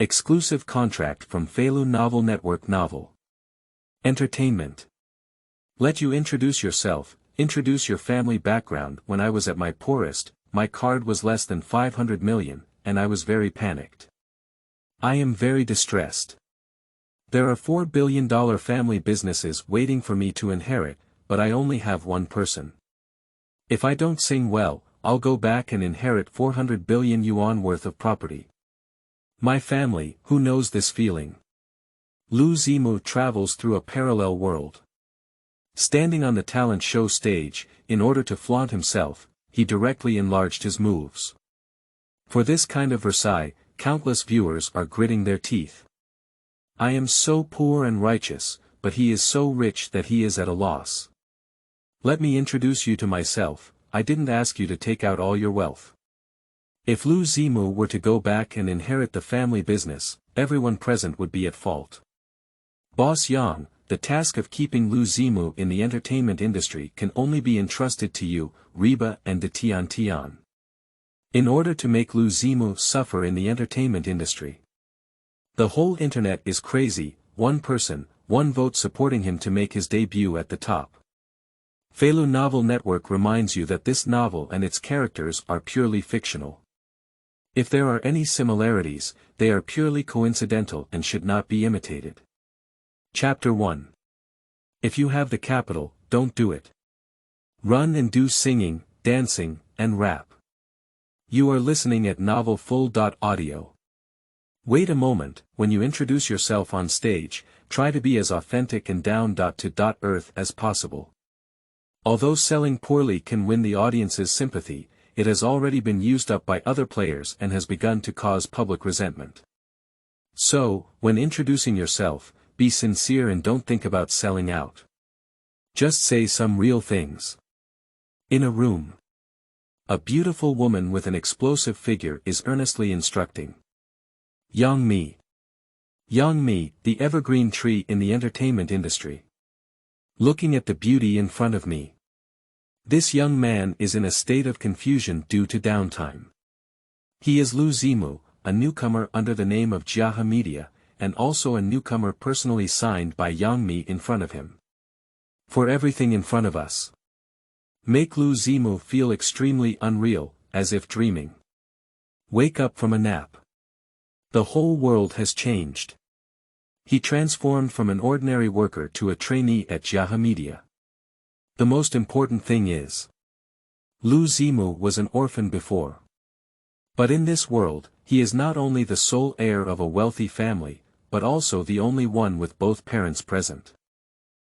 Exclusive contract from Feilu Novel Network Novel. Entertainment. Let you introduce yourself, introduce your family background. When I was at my poorest, my card was less than 500 million, and I was very panicked. I am very distressed. There are $4 billion family businesses waiting for me to inherit, but I only have one person. If I don't sing well, I'll go back and inherit 400 billion yuan worth of property. My family, who knows this feeling? Lu Zimu travels through a parallel world. Standing on the talent show stage, in order to flaunt himself, he directly enlarged his moves. For this kind of Versailles, countless viewers are gritting their teeth. I am so poor and righteous, but he is so rich that he is at a loss. Let me introduce you to myself. I didn't ask you to take out all your wealth. If Lu Zimu were to go back and inherit the family business, everyone present would be at fault. Boss Yang, the task of keeping Lu Zimu in the entertainment industry can only be entrusted to you, Reba and Da Tiantian. In order to make Lu Zimu suffer in the entertainment industry. The whole internet is crazy, one person, one vote supporting him to make his debut at the top. Feilu Novel Network reminds you that this novel and its characters are purely fictional. If there are any similarities, they are purely coincidental and should not be imitated. Chapter 1. If you have the capital, don't do it. Run and do singing, dancing, and rap. You are listening at Novel Full.Audio. Wait a moment. When you introduce yourself on stage, try to be as authentic and down-to-earth as possible. Although selling poorly can win the audience's sympathy, it has already been used up by other players and has begun to cause public resentment. So, when introducing yourself, be sincere and don't think about selling out. Just say some real things. In a room. A beautiful woman with an explosive figure is earnestly instructing. Young me. Young me, the evergreen tree in the entertainment industry. Looking at the beauty in front of me. This young man is in a state of confusion due to downtime. He is Lu Zimu, a newcomer under the name of Jiahe Media, and also a newcomer personally signed by Yang Mi in front of him. For everything in front of us. Make Lu Zimu feel extremely unreal, as if dreaming. Wake up from a nap. The whole world has changed. He transformed from an ordinary worker to a trainee at Jiahe Media. The most important thing is, Lu Zimu was an orphan before. But in this world, he is not only the sole heir of a wealthy family, but also the only one with both parents present.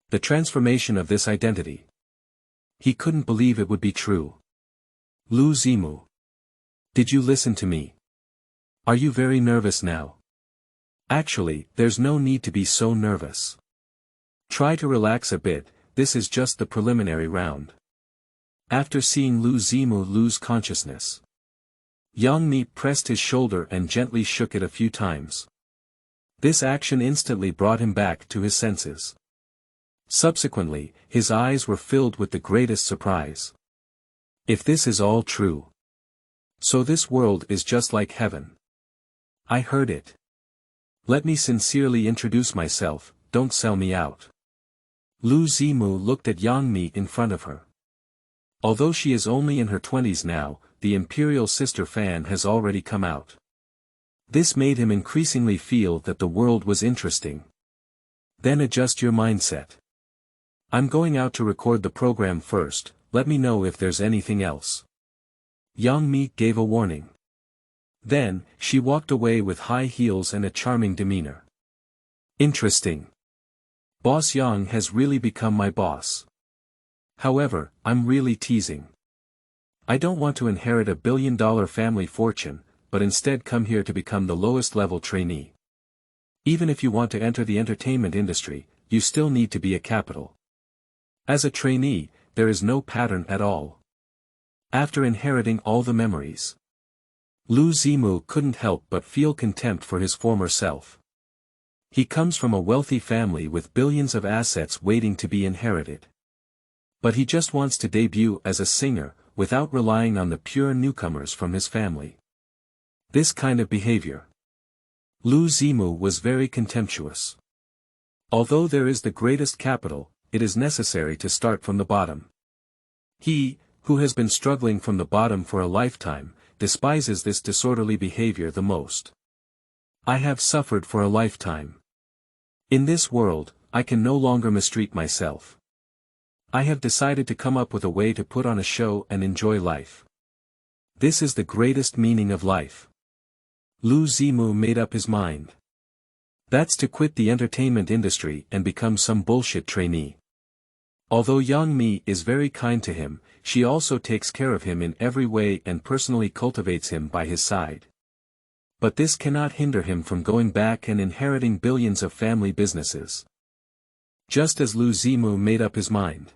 The transformation of this identity. He couldn't believe it would be true. Lu Zimu. Did you listen to me? Are you very nervous now? Actually, there's no need to be so nervous. Try to relax a bit. This is just the preliminary round. After seeing Lu Zimu lose consciousness, Yang Mi pressed his shoulder and gently shook it a few times. This action instantly brought him back to his senses. Subsequently, his eyes were filled with the greatest surprise. If this is all true, so this world is just like heaven. I heard it. Let me sincerely introduce myself, don't sell me out. Lu Zimu looked at Yang Mi in front of her. Although she is only in her 20s now, the imperial sister fan has already come out. This made him increasingly feel that the world was interesting. Then adjust your mindset. I'm going out to record the program first, let me know if there's anything else. Yang Mi gave a warning. Then, she walked away with high heels and a charming demeanor. Interesting. Boss Yang has really become my boss. However, I'm really teasing. I don't want to inherit $1 billion family fortune, but instead come here to become the lowest level trainee. Even if you want to enter the entertainment industry, you still need to be a capital. As a trainee, there is no pattern at all. After inheriting all the memories, Lu Zimu couldn't help but feel contempt for his former self. He comes from a wealthy family with billions of assets waiting to be inherited. But he just wants to debut as a singer, without relying on the pure newcomers from his family. This kind of behavior Lu Zimu was very contemptuous. Although there is the greatest capital, it is necessary to start from the bottom. He, who has been struggling from the bottom for a lifetime, despises this disorderly behavior the most. I have suffered for a lifetime. In this world, I can no longer mistreat myself. I have decided to come up with a way to put on a show and enjoy life. This is the greatest meaning of life. Lu Zimu made up his mind. That's to quit the entertainment industry and become some bullshit trainee. Although Yang Mi is very kind to him, she also takes care of him in every way and personally cultivates him by his side. But this cannot hinder him from going back and inheriting billions of family businesses. Just as Lu Zimu made up his mind,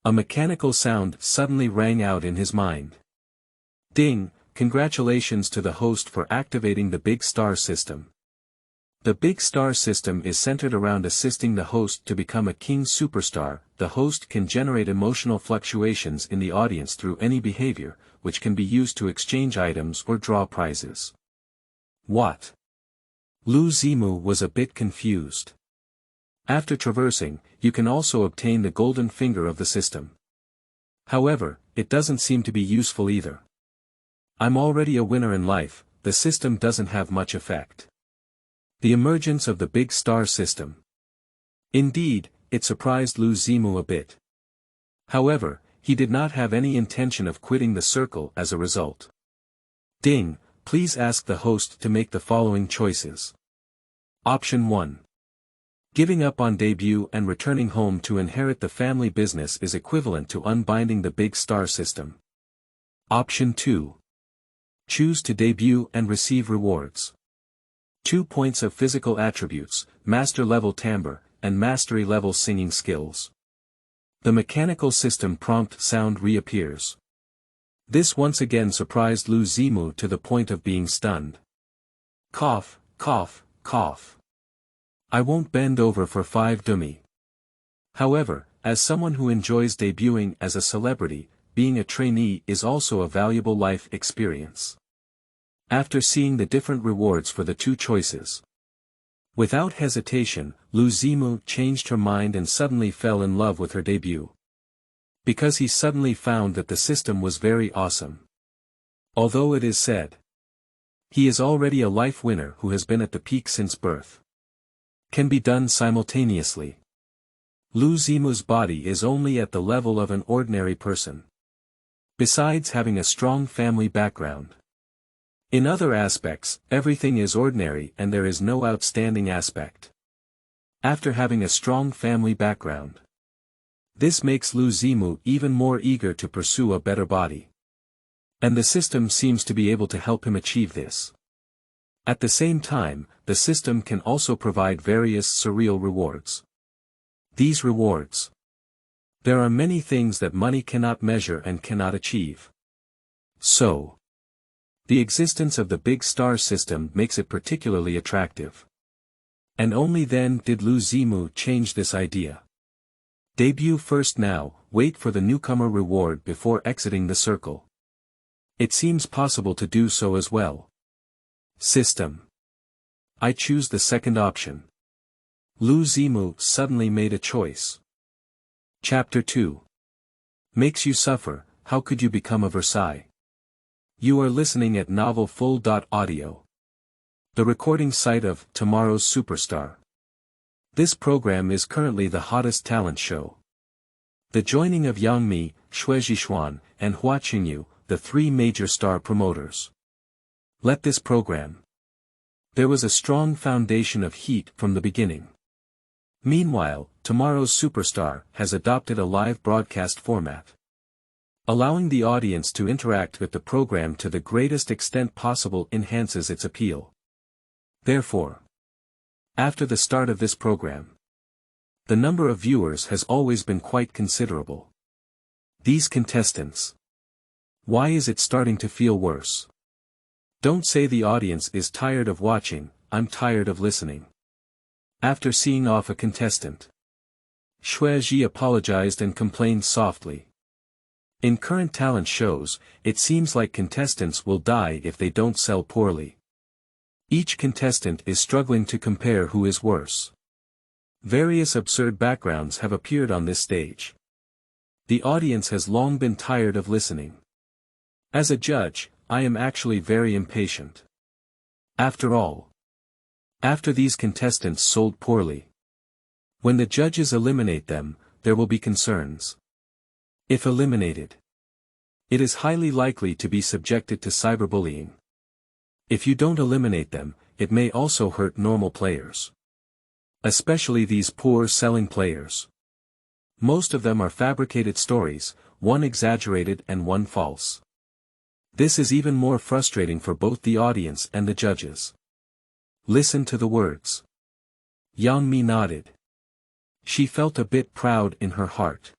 a mechanical sound suddenly rang out in his mind. Ding! Congratulations to the host for activating the Big Star system. The Big Star system is centered around assisting the host to become a king superstar. The host can generate emotional fluctuations in the audience through any behavior, which can be used to exchange items or draw prizes. What? Lu Zimu was a bit confused. After traversing, you can also obtain the golden finger of the system. However, it doesn't seem to be useful either. I'm already a winner in life, the system doesn't have much effect. The emergence of the Big Star system. Indeed, it surprised Lu Zimu a bit. However, he did not have any intention of quitting the circle as a result. Ding! Please ask the host to make the following choices. Option 1. Giving up on debut and returning home to inherit the family business is equivalent to unbinding the Big Star system. Option 2. Choose to debut and receive rewards. 2 points of physical attributes, master-level timbre, and mastery-level singing skills. The mechanical system prompt sound reappears. This once again surprised Lu Zimu to the point of being stunned. Cough, cough, cough. I won't bend over for 5 dummy. However, as someone who enjoys debuting as a celebrity, being a trainee is also a valuable life experience. After seeing the different rewards for the 2 choices, without hesitation, Lu Zimu changed her mind and suddenly fell in love with her debut. Because he suddenly found that the system was very awesome. Although it is said, he is already a life winner who has been at the peak since birth. Can be done simultaneously. Lu Zimu's body is only at the level of an ordinary person. Besides having a strong family background. In other aspects, everything is ordinary and there is no outstanding aspect. After having a strong family background, this makes Lu Zimu even more eager to pursue a better body. And the system seems to be able to help him achieve this. At the same time, the system can also provide various surreal rewards. These rewards. There are many things that money cannot measure and cannot achieve. So, the existence of the Big Star system makes it particularly attractive. And only then did Lu Zimu change this idea. Debut first now, wait for the newcomer reward before exiting the circle. It seems possible to do so as well. System. I choose the second option. Lu Zimu suddenly made a choice. Chapter 2. Makes you suffer, how could you become a Versailles? You are listening at novel.Audio. The recording site of Tomorrow's Superstar. This program is currently the hottest talent show. The joining of Yang Mi, Xue Zhishuan, and Hua Qingyu, the 3 major star promoters. Let this program. There was a strong foundation of heat from the beginning. Meanwhile, Tomorrow's Superstar has adopted a live broadcast format, allowing the audience to interact with the program to the greatest extent possible enhances its appeal. Therefore, after the start of this program, the number of viewers has always been quite considerable. These contestants. Why is it starting to feel worse? Don't say the audience is tired of watching, I'm tired of listening. After seeing off a contestant, Xue Zhi apologized and complained softly. In current talent shows, it seems like contestants will die if they don't sell poorly. Each contestant is struggling to compare who is worse. Various absurd backgrounds have appeared on this stage. The audience has long been tired of listening. As a judge, I am actually very impatient. After all, after these contestants sold poorly, when the judges eliminate them, there will be concerns. If eliminated, it is highly likely to be subjected to cyberbullying. If you don't eliminate them, it may also hurt normal players. Especially these poor selling players. Most of them are fabricated stories, one exaggerated and one false. This is even more frustrating for both the audience and the judges. Listen to the words. Yang Mi nodded. She felt a bit proud in her heart.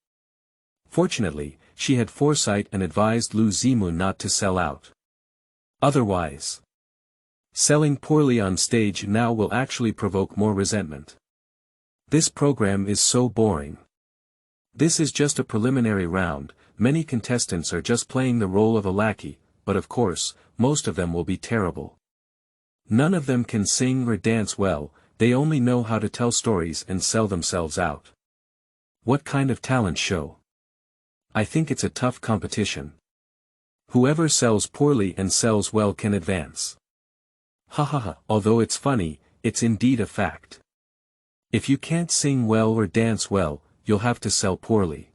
Fortunately, she had foresight and advised Lu Zimu not to sell out. Otherwise, selling poorly on stage now will actually provoke more resentment. This program is so boring. This is just a preliminary round, many contestants are just playing the role of a lackey, but of course, most of them will be terrible. None of them can sing or dance well, they only know how to tell stories and sell themselves out. What kind of talent show? I think it's a tough competition. Whoever sells poorly and sells well can advance. Hahaha, although it's funny, it's indeed a fact. If you can't sing well or dance well, you'll have to sell poorly.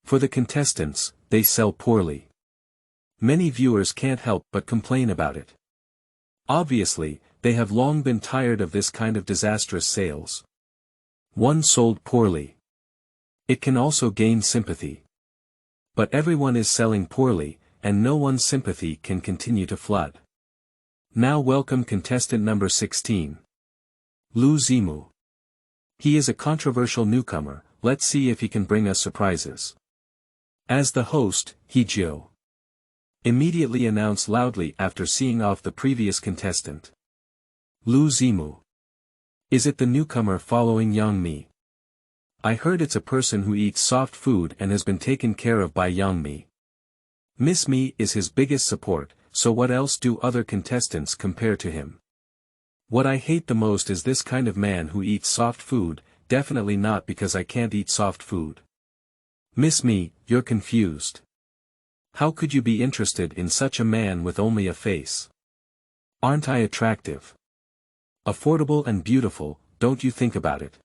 For the contestants, they sell poorly. Many viewers can't help but complain about it. Obviously, they have long been tired of this kind of disastrous sales. One sold poorly. It can also gain sympathy. But everyone is selling poorly, and no one's sympathy can continue to flood. Now welcome contestant number 16. Lu Zimu. He is a controversial newcomer, let's see if he can bring us surprises. As the host, Hee-jo immediately announced loudly after seeing off the previous contestant. Lu Zimu. Is it the newcomer following Yang Mi? I heard it's a person who eats soft food and has been taken care of by Yang Mi. Miss Mi is his biggest support, so what else do other contestants compare to him? What I hate the most is this kind of man who eats soft food, definitely not because I can't eat soft food. Miss Mi, you're confused. How could you be interested in such a man with only a face? Aren't I attractive? Affordable and beautiful, don't you think about it?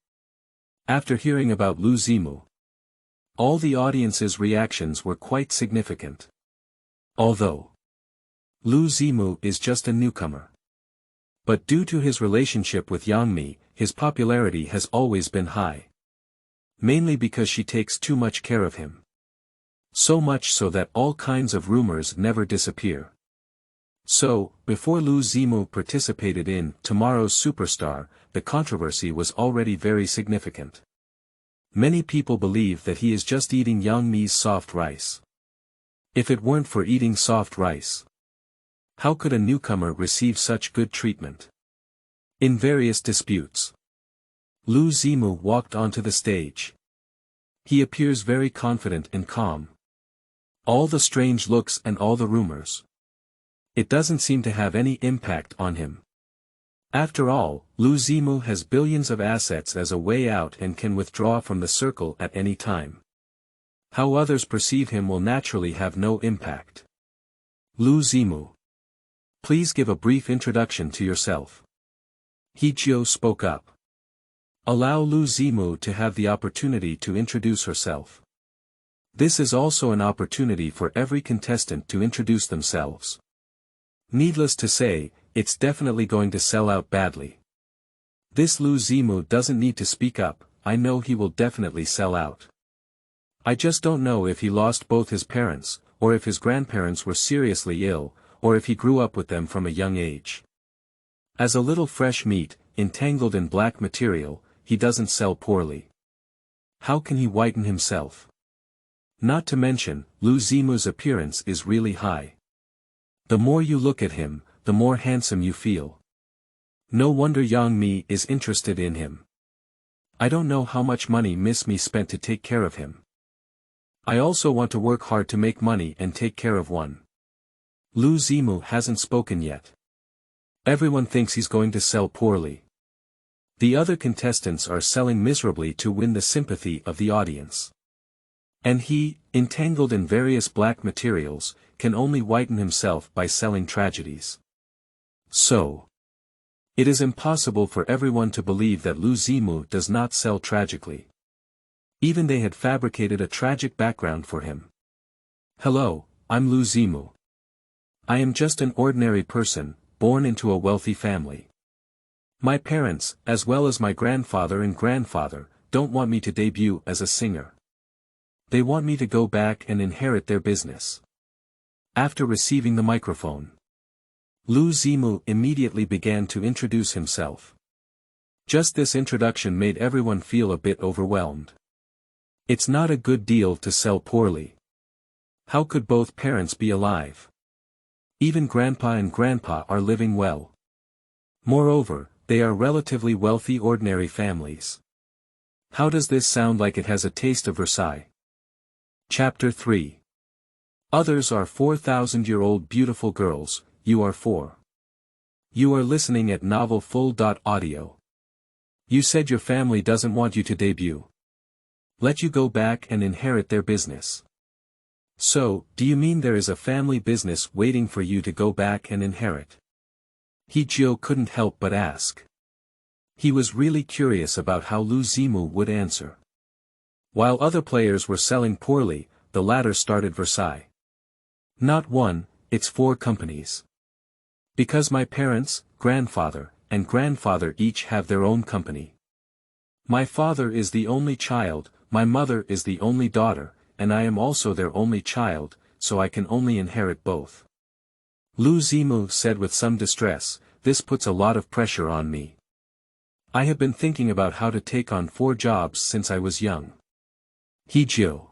After hearing about Lu Zimu, all the audience's reactions were quite significant. Although Lu Zimu is just a newcomer. But due to his relationship with Yang Mi, his popularity has always been high. Mainly because she takes too much care of him. So much so that all kinds of rumors never disappear. So, before Lu Zimu participated in Tomorrow's Superstar, the controversy was already very significant. Many people believe that he is just eating Yang Mi's soft rice. If it weren't for eating soft rice, how could a newcomer receive such good treatment? In various disputes, Lu Zimu walked onto the stage. He appears very confident and calm. All the strange looks and all the rumors, it doesn't seem to have any impact on him. After all, Lu Zimu has billions of assets as a way out and can withdraw from the circle at any time. How others perceive him will naturally have no impact. Lu Zimu. Please give a brief introduction to yourself. Hee-jo spoke up. Allow Lu Zimu to have the opportunity to introduce herself. This is also an opportunity for every contestant to introduce themselves. Needless to say, it's definitely going to sell out badly. This Lu Zimu doesn't need to speak up, I know he will definitely sell out. I just don't know if he lost both his parents, or if his grandparents were seriously ill, or if he grew up with them from a young age. As a little fresh meat, entangled in black material, he doesn't sell poorly. How can he whiten himself? Not to mention, Lu Zimu's appearance is really high. The more you look at him, the more handsome you feel. No wonder Yang Mi is interested in him. I don't know how much money Miss Mi spent to take care of him. I also want to work hard to make money and take care of one. Lu Zimu hasn't spoken yet. Everyone thinks he's going to sell poorly. The other contestants are selling miserably to win the sympathy of the audience. And he, entangled in various black materials, can only whiten himself by selling tragedies. So, it is impossible for everyone to believe that Lu Zimu does not sell tragically. Even they had fabricated a tragic background for him. Hello, I'm Lu Zimu. I am just an ordinary person, born into a wealthy family. My parents, as well as my grandfather and grandfather, don't want me to debut as a singer. They want me to go back and inherit their business. After receiving the microphone, Lu Zimu immediately began to introduce himself. Just this introduction made everyone feel a bit overwhelmed. It's not a good deal to sell poorly. How could both parents be alive? Even grandpa and grandpa are living well. Moreover, they are relatively wealthy ordinary families. How does this sound like it has a taste of Versailles? Chapter 3. Others are 4,000-year-old beautiful girls, you are 4. You are listening at novel full.audio. You said your family doesn't want you to debut. Let you go back and inherit their business. So, do you mean there is a family business waiting for you to go back and inherit? He-Jio couldn't help but ask. He was really curious about how Lu Zimu would answer. While other players were selling poorly, the latter started Versailles. Not one, it's 4 companies. Because my parents, grandfather, and grandfather each have their own company. My father is the only child, my mother is the only daughter, and I am also their only child, so I can only inherit both. Lu Zimu said with some distress, this puts a lot of pressure on me. I have been thinking about how to take on 4 jobs since I was young. He-Jio.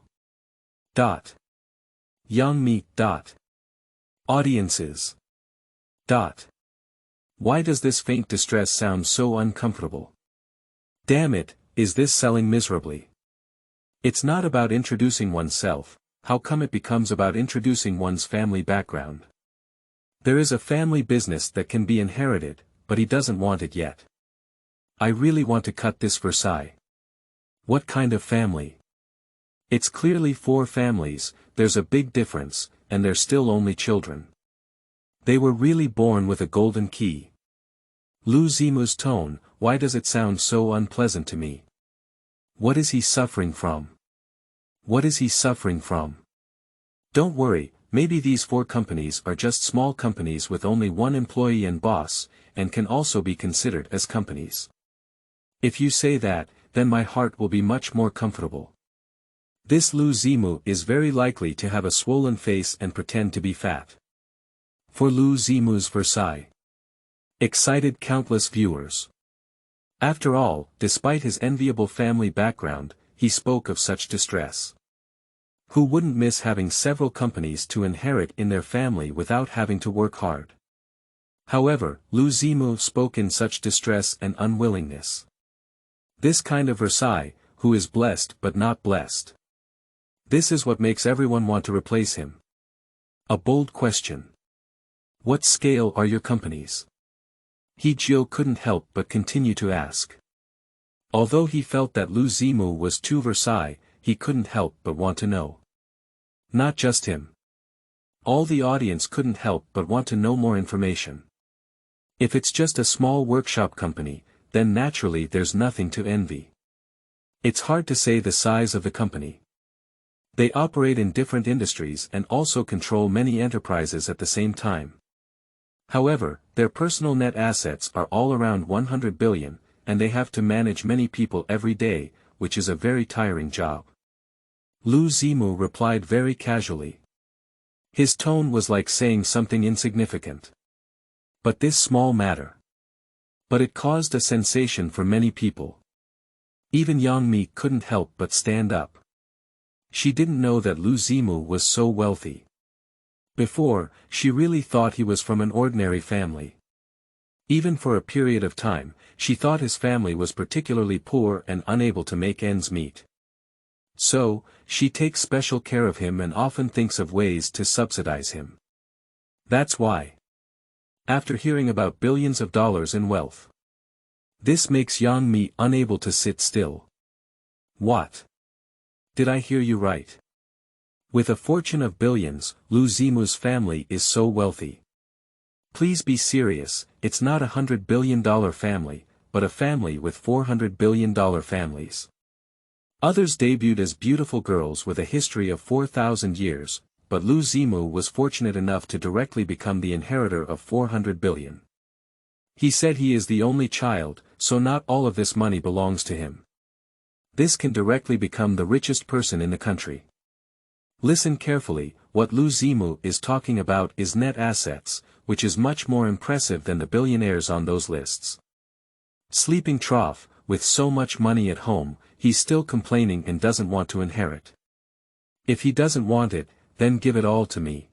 Young me. Audiences. Why does this faint distress sound so uncomfortable? Damn it, is this selling miserably? It's not about introducing oneself, how come it becomes about introducing one's family background? There is a family business that can be inherited, but he doesn't want it yet. I really want to cut this Versailles. What kind of family? It's clearly 4 families, there's a big difference, and they're still only children. They were really born with a golden key. Lu Zimu's tone, why does it sound so unpleasant to me? What is he suffering from? What is he suffering from? Don't worry, maybe these 4 companies are just small companies with only 1 employee and boss, and can also be considered as companies. If you say that, then my heart will be much more comfortable. This Lu Zimu is very likely to have a swollen face and pretend to be fat. For Lu Zimu's Versailles. Excited countless viewers. After all, despite his enviable family background, he spoke of such distress. Who wouldn't miss having several companies to inherit in their family without having to work hard? However, Lu Zimu spoke in such distress and unwillingness. This kind of Versailles, who is blessed but not blessed. This is what makes everyone want to replace him. A bold question. What scale are your companies? He-Jio couldn't help but continue to ask. Although he felt that Lu Zimu was too Versailles, he couldn't help but want to know. Not just him. All the audience couldn't help but want to know more information. If it's just a small workshop company, then naturally there's nothing to envy. It's hard to say the size of the company. They operate in different industries and also control many enterprises at the same time. However, their personal net assets are all around 100 billion, and they have to manage many people every day, which is a very tiring job. Lu Zimu replied very casually. His tone was like saying something insignificant. But this small matter. But it caused a sensation for many people. Even Yang Mi couldn't help but stand up. She didn't know that Lu Zimu was so wealthy. Before, she really thought he was from an ordinary family. Even for a period of time, she thought his family was particularly poor and unable to make ends meet. So, she takes special care of him and often thinks of ways to subsidize him. That's why. After hearing about billions of dollars in wealth. This makes young me unable to sit still. What? Did I hear you right? With a fortune of billions, Lu Zimu's family is so wealthy. Please be serious, it's not $100 billion family, but a family with $400 billion families. Others debuted as beautiful girls with a history of 4,000 years, but Lu Zimu was fortunate enough to directly become the inheritor of 400 billion. He said he is the only child, so not all of this money belongs to him. This can directly become the richest person in the country. Listen carefully, what Lu Zimu is talking about is net assets, which is much more impressive than the billionaires on those lists. Sleeping trough, with so much money at home, he's still complaining and doesn't want to inherit. If he doesn't want it, then give it all to me.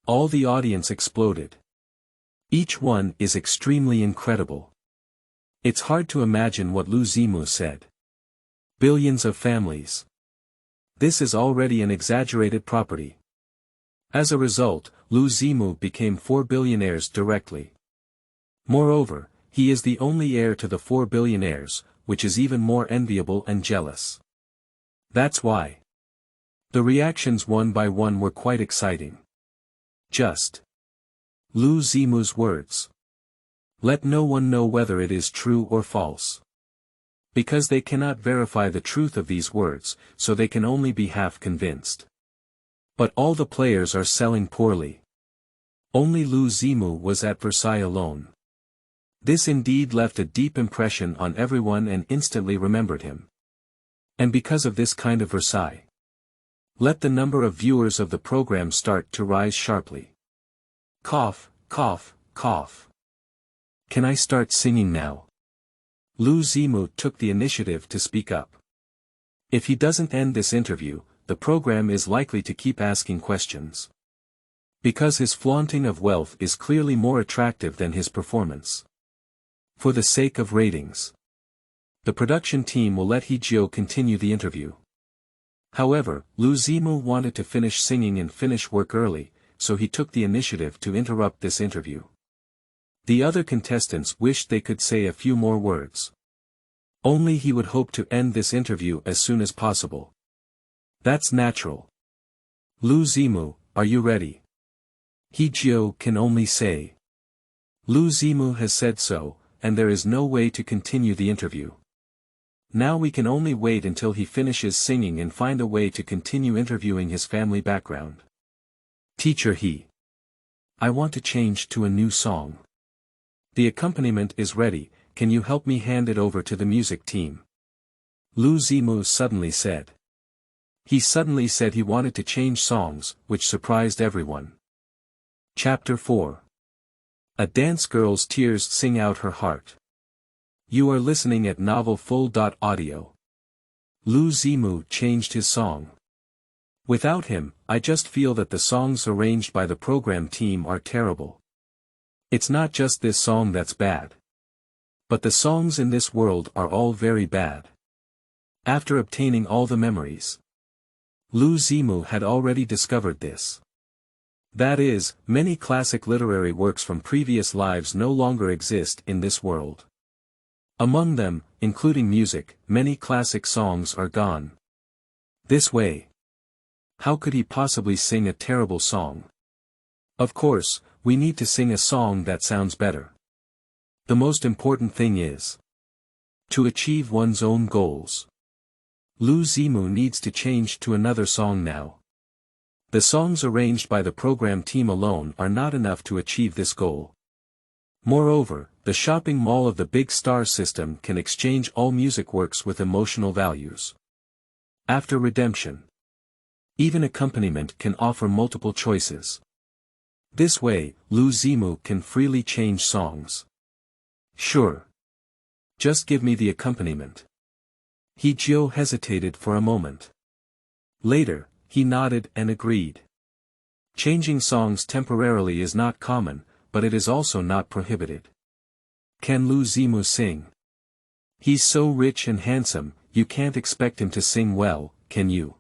All the audience exploded. Each one is extremely incredible. It's hard to imagine what Lu Zimu said. Billions of families. This is already an exaggerated property. As a result, Lu Zimu became 4 billionaires directly. Moreover, he is the only heir to the 4 billionaires, which is even more enviable and jealous. That's why. The reactions one by one were quite exciting. Just. Lu Zimu's words. Let no one know whether it is true or false. Because they cannot verify the truth of these words, so they can only be half convinced. But all the players are selling poorly. Only Lu Zimu was at Versailles alone. This indeed left a deep impression on everyone and instantly remembered him. And because of this kind of Versailles, let the number of viewers of the program start to rise sharply. Cough, cough, cough. Can I start singing now? Lu Zimu took the initiative to speak up. If he doesn't end this interview, the program is likely to keep asking questions. Because his flaunting of wealth is clearly more attractive than his performance. For the sake of ratings, the production team will let Hee-jio continue the interview. However, Lu Zimu wanted to finish singing and finish work early, so he took the initiative to interrupt this interview. The other contestants wished they could say a few more words. Only he would hope to end this interview as soon as possible. That's natural. Lu Zimu, are you ready? Hee-jio can only say. Lu Zimu has said so, and there is no way to continue the interview. Now we can only wait until he finishes singing and find a way to continue interviewing his family background. Teacher He. I want to change to a new song. The accompaniment is ready, can you help me hand it over to the music team? Lu Zimu suddenly said. He suddenly said he wanted to change songs, which surprised everyone. Chapter 4. A dance girl's tears sing out her heart. You are listening at Novel Full.Audio. Lu Zimu changed his song. Without him, I just feel that the songs arranged by the program team are terrible. It's not just this song that's bad. But the songs in this world are all very bad. After obtaining all the memories, Lu Zimu had already discovered this. That is, many classic literary works from previous lives no longer exist in this world. Among them, including music, many classic songs are gone. This way. How could he possibly sing a terrible song? Of course, we need to sing a song that sounds better. The most important thing is to achieve one's own goals. Lu Zimu needs to change to another song now. The songs arranged by the program team alone are not enough to achieve this goal. Moreover, the shopping mall of the Big Star system can exchange all music works with emotional values. After redemption, even accompaniment can offer multiple choices. This way, Lu Zimu can freely change songs. Sure. Just give me the accompaniment. Hee-jio hesitated for a moment. Later, he nodded and agreed. Changing songs temporarily is not common, but it is also not prohibited. Can Lu Zimu sing? He's so rich and handsome, you can't expect him to sing well, can you?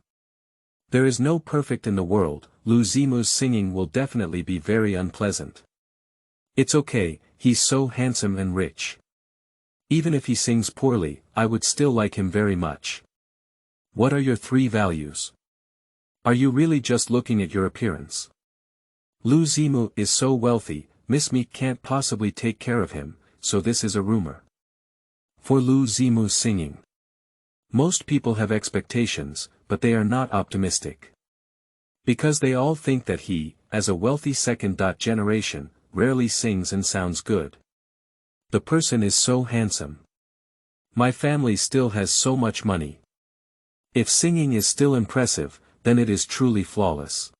There is no perfect in the world, Lu Zimu's singing will definitely be very unpleasant. It's okay, he's so handsome and rich. Even if he sings poorly, I would still like him very much. What are your 3 values? Are you really just looking at your appearance? Lu Zimu is so wealthy, Miss Me can't possibly take care of him, so this is a rumor. For Lu Zimu's singing. Most people have expectations, but they are not optimistic. Because they all think that he, as a wealthy second generation, rarely sings and sounds good. The person is so handsome. My family still has so much money. If singing is still impressive, then it is truly flawless.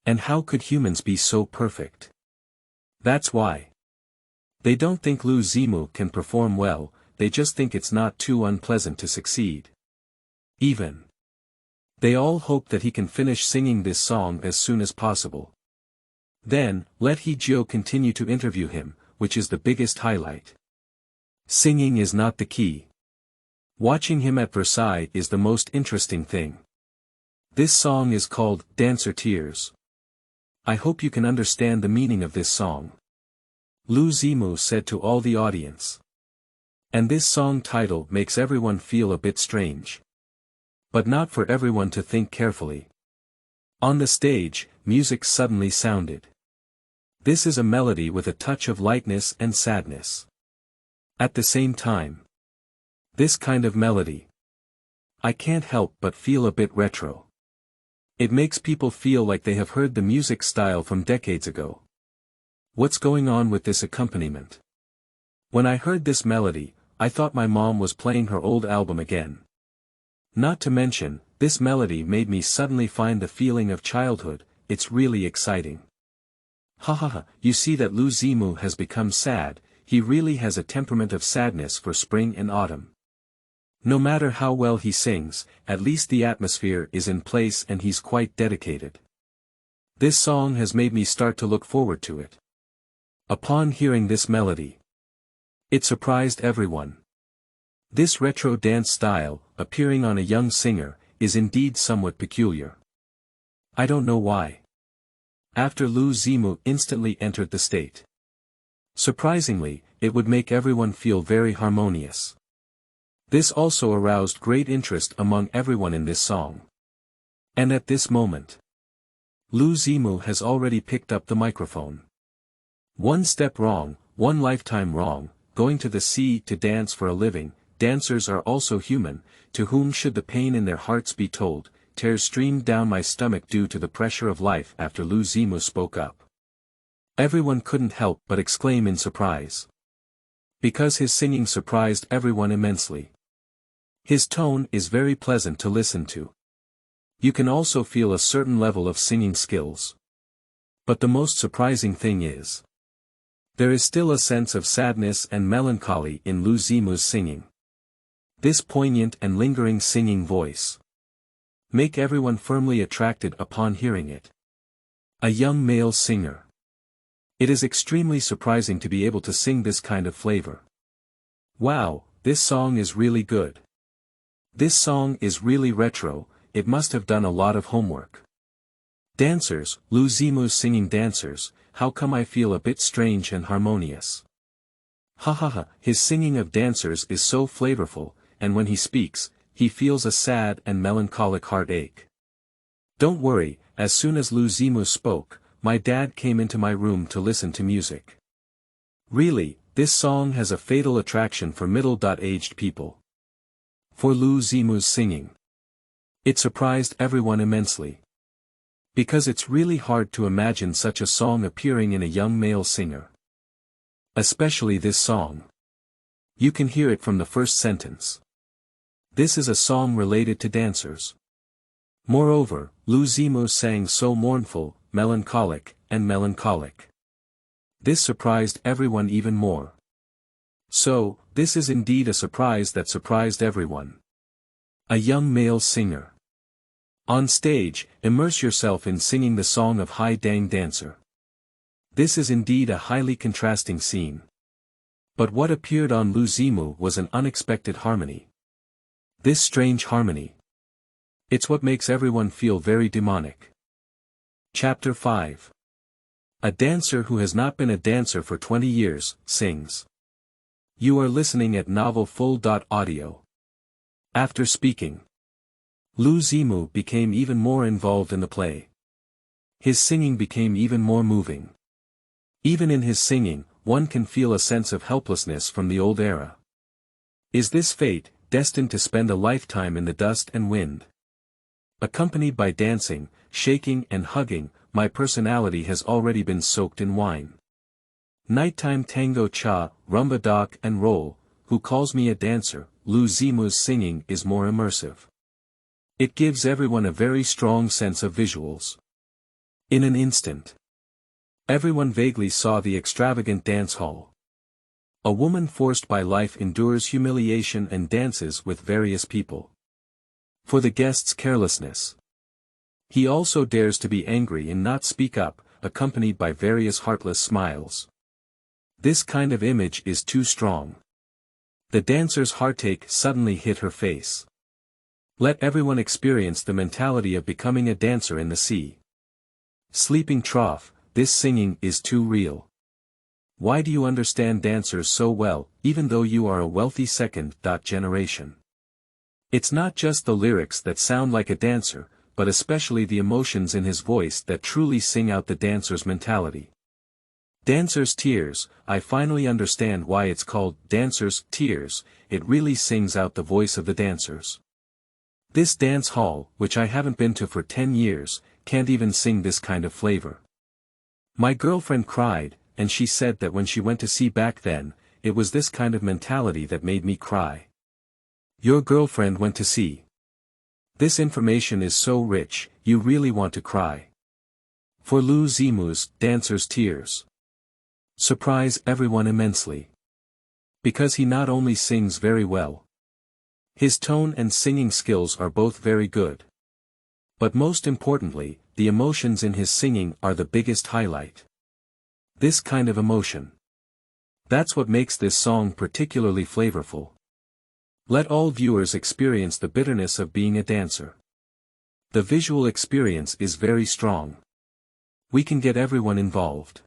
And how could humans be so perfect? That's why. They don't think Lu Zimu can perform well, they just think it's not too unpleasant to succeed. Even. They all hope that he can finish singing this song as soon as possible. Then, let He Jio continue to interview him, which is the biggest highlight. Singing is not the key. Watching him at Versailles is the most interesting thing. This song is called Dancer Tears. I hope you can understand the meaning of this song. Lu Zimu said to all the audience. And this song title makes everyone feel a bit strange. But not for everyone to think carefully. On the stage, music suddenly sounded. This is a melody with a touch of lightness and sadness. At the same time. This kind of melody. I can't help but feel a bit retro. It makes people feel like they have heard the music style from decades ago. What's going on with this accompaniment? When I heard this melody, I thought my mom was playing her old album again. Not to mention, this melody made me suddenly find the feeling of childhood. It's really exciting. Hahaha, you see that Lu Zimu has become sad, he really has a temperament of sadness for spring and autumn. No matter how well he sings, at least the atmosphere is in place and he's quite dedicated. This song has made me start to look forward to it. Upon hearing this melody, it surprised everyone. This retro dance style, appearing on a young singer, is indeed somewhat peculiar. I don't know why. After Lu Zimu instantly entered the state. Surprisingly, it would make everyone feel very harmonious. This also aroused great interest among everyone in this song. And at this moment, Lu Zimu has already picked up the microphone. One step wrong, one lifetime wrong, going to the sea to dance for a living. Dancers are also human, to whom should the pain in their hearts be told. Tears streamed down my stomach due to the pressure of life after Lu Zimu spoke up. Everyone couldn't help but exclaim in surprise. Because his singing surprised everyone immensely. His tone is very pleasant to listen to. You can also feel a certain level of singing skills. But the most surprising thing is, there is still a sense of sadness and melancholy in Lu Zimu's singing. This poignant and lingering singing voice make everyone firmly attracted upon hearing it. A young male singer. It is extremely surprising to be able to sing this kind of flavor. Wow, this song is really good. This song is really retro, it must have done a lot of homework. Dancers, Lu Zimu's singing dancers, how come I feel a bit strange and harmonious? Hahaha, his singing of dancers is so flavorful, and when he speaks, he feels a sad and melancholic heartache. Don't worry, as soon as Lu Zimu spoke, my dad came into my room to listen to music. Really, this song has a fatal attraction for middle-aged people. For Lu Zimu's singing. It surprised everyone immensely. Because it's really hard to imagine such a song appearing in a young male singer. Especially this song. You can hear it from the first sentence. This is a song related to dancers. Moreover, Lu Zimu sang so mournful, melancholic, and melancholic. This surprised everyone even more. So, this is indeed a surprise that surprised everyone. A young male singer. On stage, immerse yourself in singing the song of Hai Dang Dancer. This is indeed a highly contrasting scene. But what appeared on Lu Zimu was an unexpected harmony. This strange harmony. It's what makes everyone feel very demonic. Chapter 5. A dancer who has not been a dancer for 20 years, sings. You are listening at Novel Full.Audio. After speaking, Lu Zimu became even more involved in the play. His singing became even more moving. Even in his singing, one can feel a sense of helplessness from the old era. Is this fate, destined to spend a lifetime in the dust and wind? Accompanied by dancing, shaking and hugging, my personality has already been soaked in wine. Nighttime tango cha, rumba dock and roll, who calls me a dancer? Lu Zimu's singing is more immersive. It gives everyone a very strong sense of visuals. In an instant, everyone vaguely saw the extravagant dance hall. A woman forced by life endures humiliation and dances with various people. For the guest's carelessness. He also dares to be angry and not speak up, accompanied by various heartless smiles. This kind of image is too strong. The dancer's heartache suddenly hit her face. Let everyone experience the mentality of becoming a dancer in the sea. Sleeping trough, this singing is too real. Why do you understand dancers so well, even though you are a wealthy second generation? It's not just the lyrics that sound like a dancer, but especially the emotions in his voice that truly sing out the dancer's mentality. Dancer's tears, I finally understand why it's called Dancer's Tears, it really sings out the voice of the dancers. This dance hall, which I haven't been to for 10 years, can't even sing this kind of flavor. My girlfriend cried, and she said that when she went to see back then, it was this kind of mentality that made me cry. Your girlfriend went to see. This information is so rich, you really want to cry. For Lu Zimu's Dancer's Tears. Surprise everyone immensely. Because he not only sings very well. His tone and singing skills are both very good. But most importantly, the emotions in his singing are the biggest highlight. This kind of emotion. That's what makes this song particularly flavorful. Let all viewers experience the bitterness of being a dancer. The visual experience is very strong. We can get everyone involved.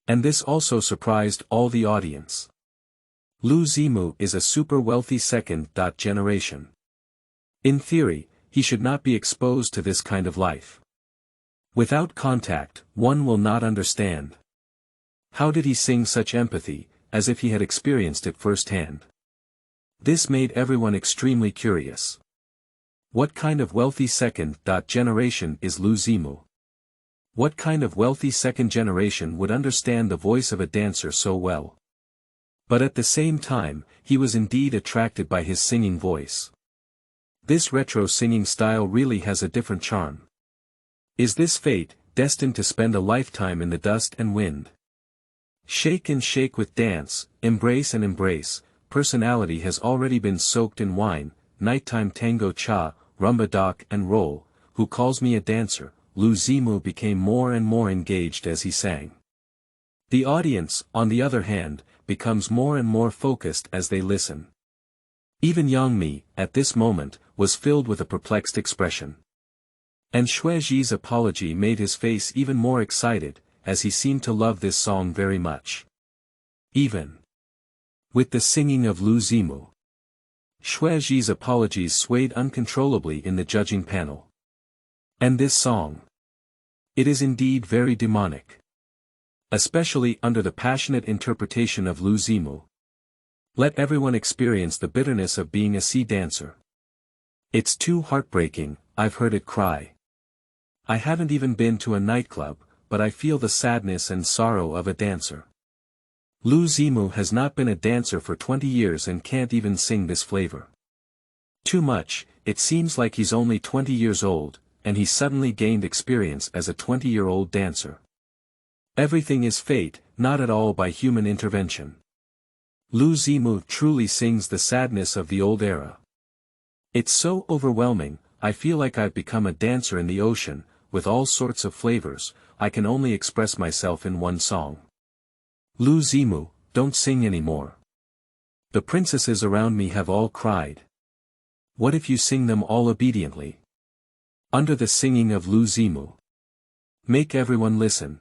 And this also surprised all the audience. Lu Zimu is a super wealthy second generation. In theory, he should not be exposed to this kind of life. Without contact, one will not understand. How did he sing such empathy, as if he had experienced it firsthand? This made everyone extremely curious. What kind of wealthy second generation is Lu Zimu? What kind of wealthy second generation would understand the voice of a dancer so well? But at the same time, he was indeed attracted by his singing voice. This retro singing style really has a different charm. Is this fate, destined to spend a lifetime in the dust and wind? Shake and shake with dance, embrace and embrace, personality has already been soaked in wine, nighttime tango cha, rumba dock and roll, who calls me a dancer? Lu Zimu became more and more engaged as he sang. The audience, on the other hand, becomes more and more focused as they listen. Even Yang Mi, at this moment, was filled with a perplexed expression. And Xueji's apology made his face even more excited, as he seemed to love this song very much. Even with the singing of Lu Zimu, Xueji's apologies swayed uncontrollably in the judging panel. And this song. It is indeed very demonic. Especially under the passionate interpretation of Lu Zimu. Let everyone experience the bitterness of being a sea dancer. It's too heartbreaking, I've heard it cry. I haven't even been to a nightclub, but I feel the sadness and sorrow of a dancer. Lu Zimu has not been a dancer for 20 years and can't even sing this flavor. Too much, it seems like he's only 20 years old, and he suddenly gained experience as a 20-year-old dancer. Everything is fate, not at all by human intervention. Lu Zimu truly sings the sadness of the old era. It's so overwhelming, I feel like I've become a dancer in the ocean, with all sorts of flavors, I can only express myself in one song. Lu Zimu, don't sing anymore. The princesses around me have all cried. What if you sing them all obediently? Under the singing of Lu Zimu. Make everyone listen.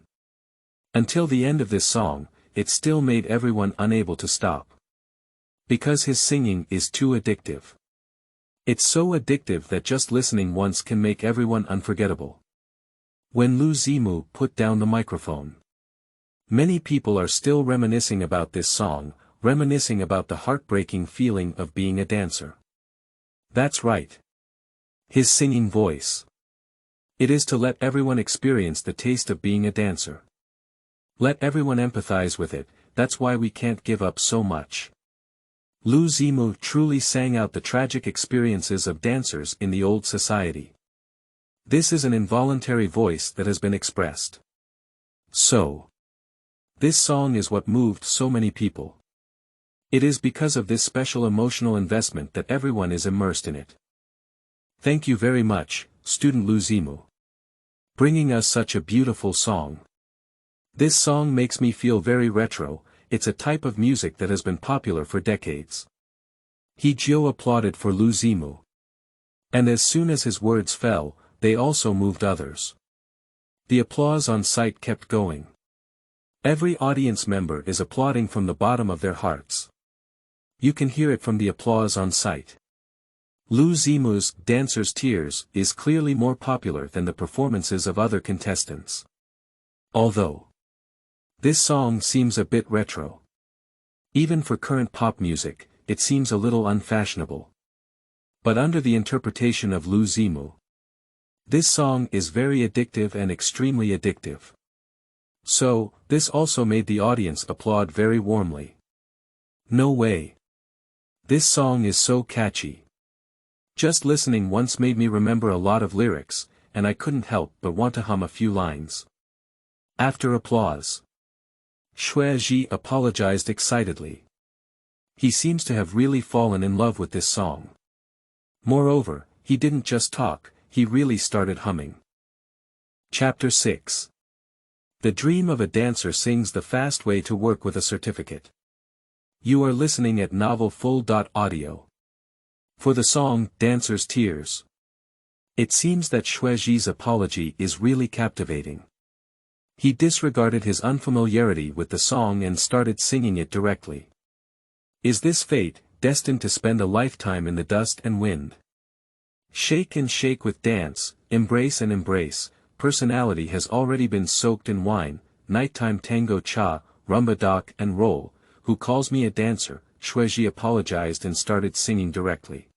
Until the end of this song, it still made everyone unable to stop. Because his singing is too addictive. It's so addictive that just listening once can make everyone unforgettable. When Lu Zimu put down the microphone. Many people are still reminiscing about this song, reminiscing about the heartbreaking feeling of being a dancer. That's right. His singing voice. It is to let everyone experience the taste of being a dancer. Let everyone empathize with it, that's why we can't give up so much. Lu Zimu truly sang out the tragic experiences of dancers in the old society. This is an involuntary voice that has been expressed. So, this song is what moved so many people. It is because of this special emotional investment that everyone is immersed in it. Thank you very much, student Lu Zimu. Bringing us such a beautiful song. This song makes me feel very retro. It's a type of music that has been popular for decades. He Jiu applauded for Lu Zimu. And as soon as his words fell, they also moved others. The applause on site kept going. Every audience member is applauding from the bottom of their hearts. You can hear it from the applause on site. Lu Zimu's Dancer's Tears is clearly more popular than the performances of other contestants. Although this song seems a bit retro. Even for current pop music, it seems a little unfashionable. But under the interpretation of Lu Zimu, this song is very addictive and extremely addictive. So, this also made the audience applaud very warmly. No way. This song is so catchy. Just listening once made me remember a lot of lyrics, and I couldn't help but want to hum a few lines. After applause, Xue Ji apologized excitedly. He seems to have really fallen in love with this song. Moreover, he didn't just talk, he really started humming. Chapter 6. The dream of a dancer sings the fast way to work with a certificate. You are listening at Novel Full.Audio. For the song, Dancer's Tears. It seems that Xue Ji's apology is really captivating. He disregarded his unfamiliarity with the song and started singing it directly. Is this fate, destined to spend a lifetime in the dust and wind? Shake and shake with dance, embrace and embrace, personality has already been soaked in wine, nighttime tango cha, rumba dock and roll, who calls me a dancer, Xue Ji apologized and started singing directly.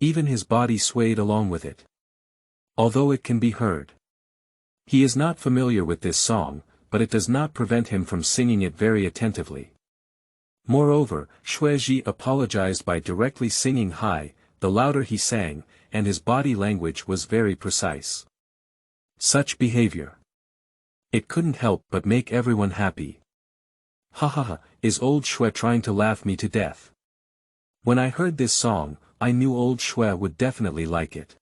Even his body swayed along with it. Although it can be heard. He is not familiar with this song, but it does not prevent him from singing it very attentively. Moreover, Xue Ji apologized by directly singing high, the louder he sang, and his body language was very precise. Such behavior. It couldn't help but make everyone happy. Ha ha ha, is old Xue trying to laugh me to death? When I heard this song, I knew old Xue would definitely like it.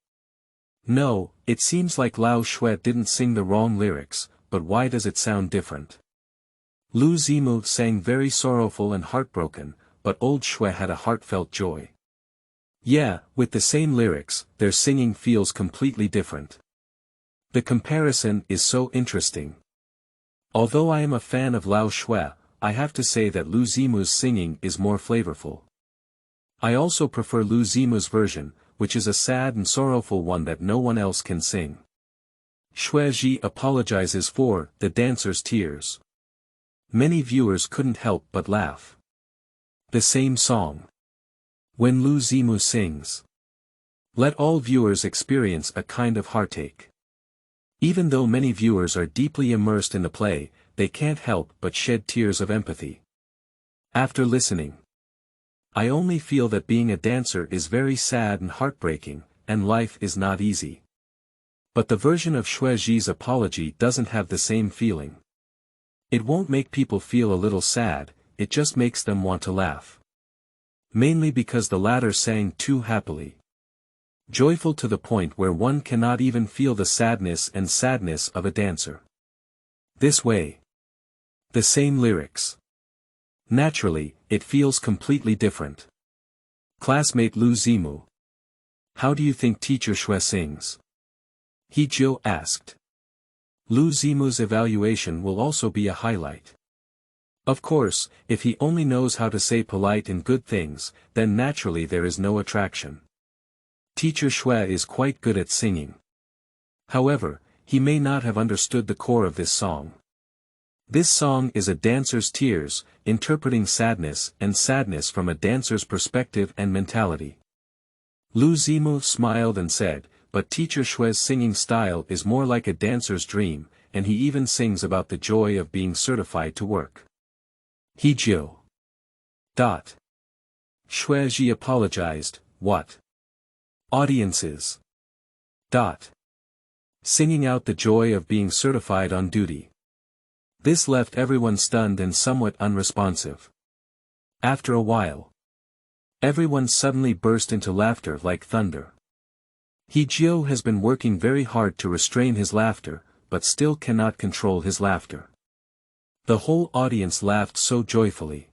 No, it seems like Lao Xue didn't sing the wrong lyrics, but why does it sound different? Lu Zimu sang very sorrowful and heartbroken, but old Xue had a heartfelt joy. Yeah, with the same lyrics, their singing feels completely different. The comparison is so interesting. Although I am a fan of Lao Xue, I have to say that Lu Zimu's singing is more flavorful. I also prefer Lu Zimu's version, which is a sad and sorrowful one that no one else can sing. Xue Ji apologizes for the dancer's tears. Many viewers couldn't help but laugh. The same song. When Lu Zimu sings, let all viewers experience a kind of heartache. Even though many viewers are deeply immersed in the play, they can't help but shed tears of empathy. After listening, I only feel that being a dancer is very sad and heartbreaking, and life is not easy. But the version of Xue Ji's apology doesn't have the same feeling. It won't make people feel a little sad, it just makes them want to laugh. Mainly because the latter sang too happily. Joyful to the point where one cannot even feel the sadness of a dancer. This way. The same lyrics. Naturally, it feels completely different. Classmate Lu Zimu. How do you think teacher Xue sings? He Jiu asked. Lu Zimu's evaluation will also be a highlight. Of course, if he only knows how to say polite and good things, then naturally there is no attraction. Teacher Xue is quite good at singing. However, he may not have understood the core of this song. This song is a dancer's tears, interpreting sadness and sadness from a dancer's perspective and mentality. Lu Zimu smiled and said, but Teacher Xue's singing style is more like a dancer's dream, and he even sings about the joy of being certified to work. He jiu. Xueji apologized, what? Audiences. Singing out the joy of being certified on duty. This left everyone stunned and somewhat unresponsive. After a while, everyone suddenly burst into laughter like thunder. He Jiu has been working very hard to restrain his laughter, but still cannot control his laughter. The whole audience laughed so joyfully.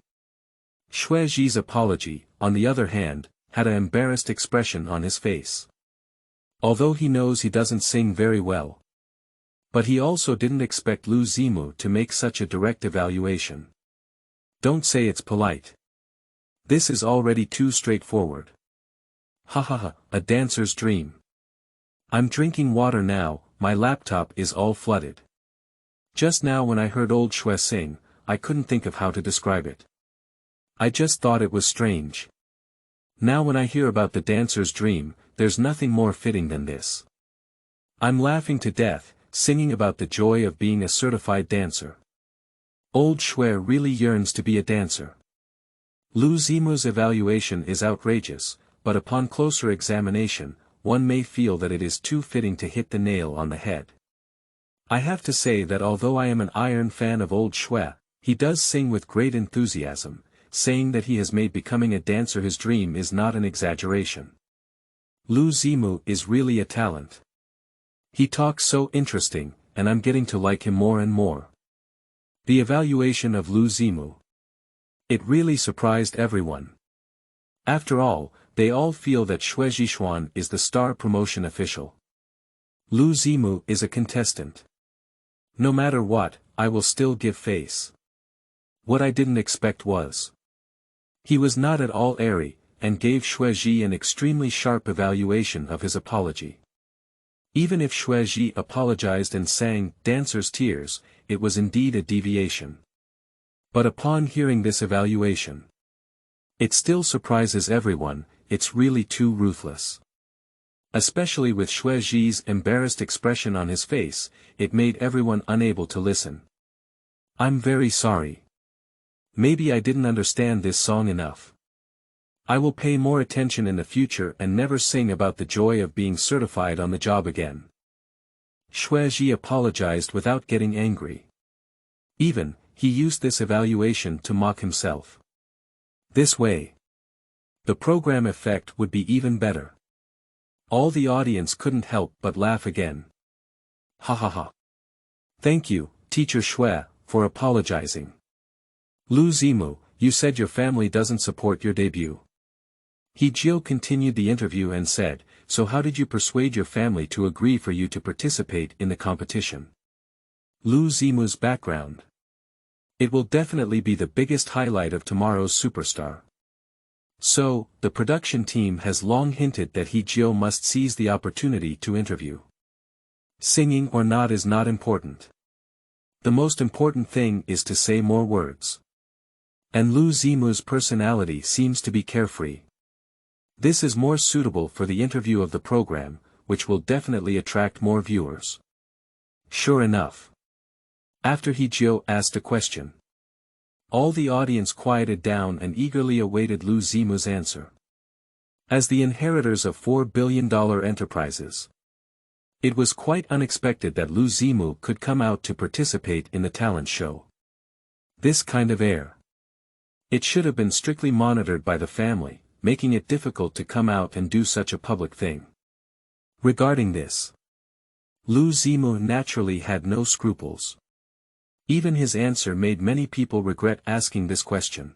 Xueji's apology, on the other hand, had an embarrassed expression on his face. Although he knows he doesn't sing very well. But he also didn't expect Lu Zimu to make such a direct evaluation. Don't say it's polite. This is already too straightforward. A dancer's dream. I'm drinking water now, my laptop is all flooded. Just now when I heard old Xue sing, I couldn't think of how to describe it. I just thought it was strange. Now when I hear about the dancer's dream, there's nothing more fitting than this. I'm laughing to death, singing about the joy of being a certified dancer. Old Xue really yearns to be a dancer. Lu Zimu's evaluation is outrageous, but upon closer examination, one may feel that it is too fitting to hit the nail on the head. I have to say that although I am an iron fan of old Xue, he does sing with great enthusiasm, saying that he has made becoming a dancer his dream is not an exaggeration. Lu Zimu is really a talent. He talks so interesting, and I'm getting to like him more and more. The evaluation of Lu Zimu. It really surprised everyone. After all, they all feel that Xue Zhishuan is the star promotion official. Lu Zimu is a contestant. No matter what, I will still give face. What I didn't expect was. He was not at all airy, and gave Xueji an extremely sharp evaluation of his apology. Even if Xueji apologized and sang dancer's tears, it was indeed a deviation. But upon hearing this evaluation, it still surprises everyone, it's really too ruthless. Especially with Xueji's embarrassed expression on his face, it made everyone unable to listen. I'm very sorry. Maybe I didn't understand this song enough. I will pay more attention in the future and never sing about the joy of being certified on the job again. Xueji apologized without getting angry. Even, he used this evaluation to mock himself. This way, the program effect would be even better. All the audience couldn't help but laugh again. Thank you, Teacher Xue, for apologizing. Lu Zimu, you said your family doesn't support your debut. He Jiu continued the interview and said, so how did you persuade your family to agree for you to participate in the competition? Lu Zimu's background. It will definitely be the biggest highlight of tomorrow's superstar. So, the production team has long hinted that He Jiu must seize the opportunity to interview. Singing or not is not important. The most important thing is to say more words. And Lu Zimu's personality seems to be carefree. This is more suitable for the interview of the program, which will definitely attract more viewers. Sure enough. After He Jiu asked a question, all the audience quieted down and eagerly awaited Lu Zimu's answer. As the inheritors of $4 billion enterprises, it was quite unexpected that Lu Zimu could come out to participate in the talent show. This kind of air. It should have been strictly monitored by the family, making it difficult to come out and do such a public thing. Regarding this, Lu Zimu naturally had no scruples. Even his answer made many people regret asking this question.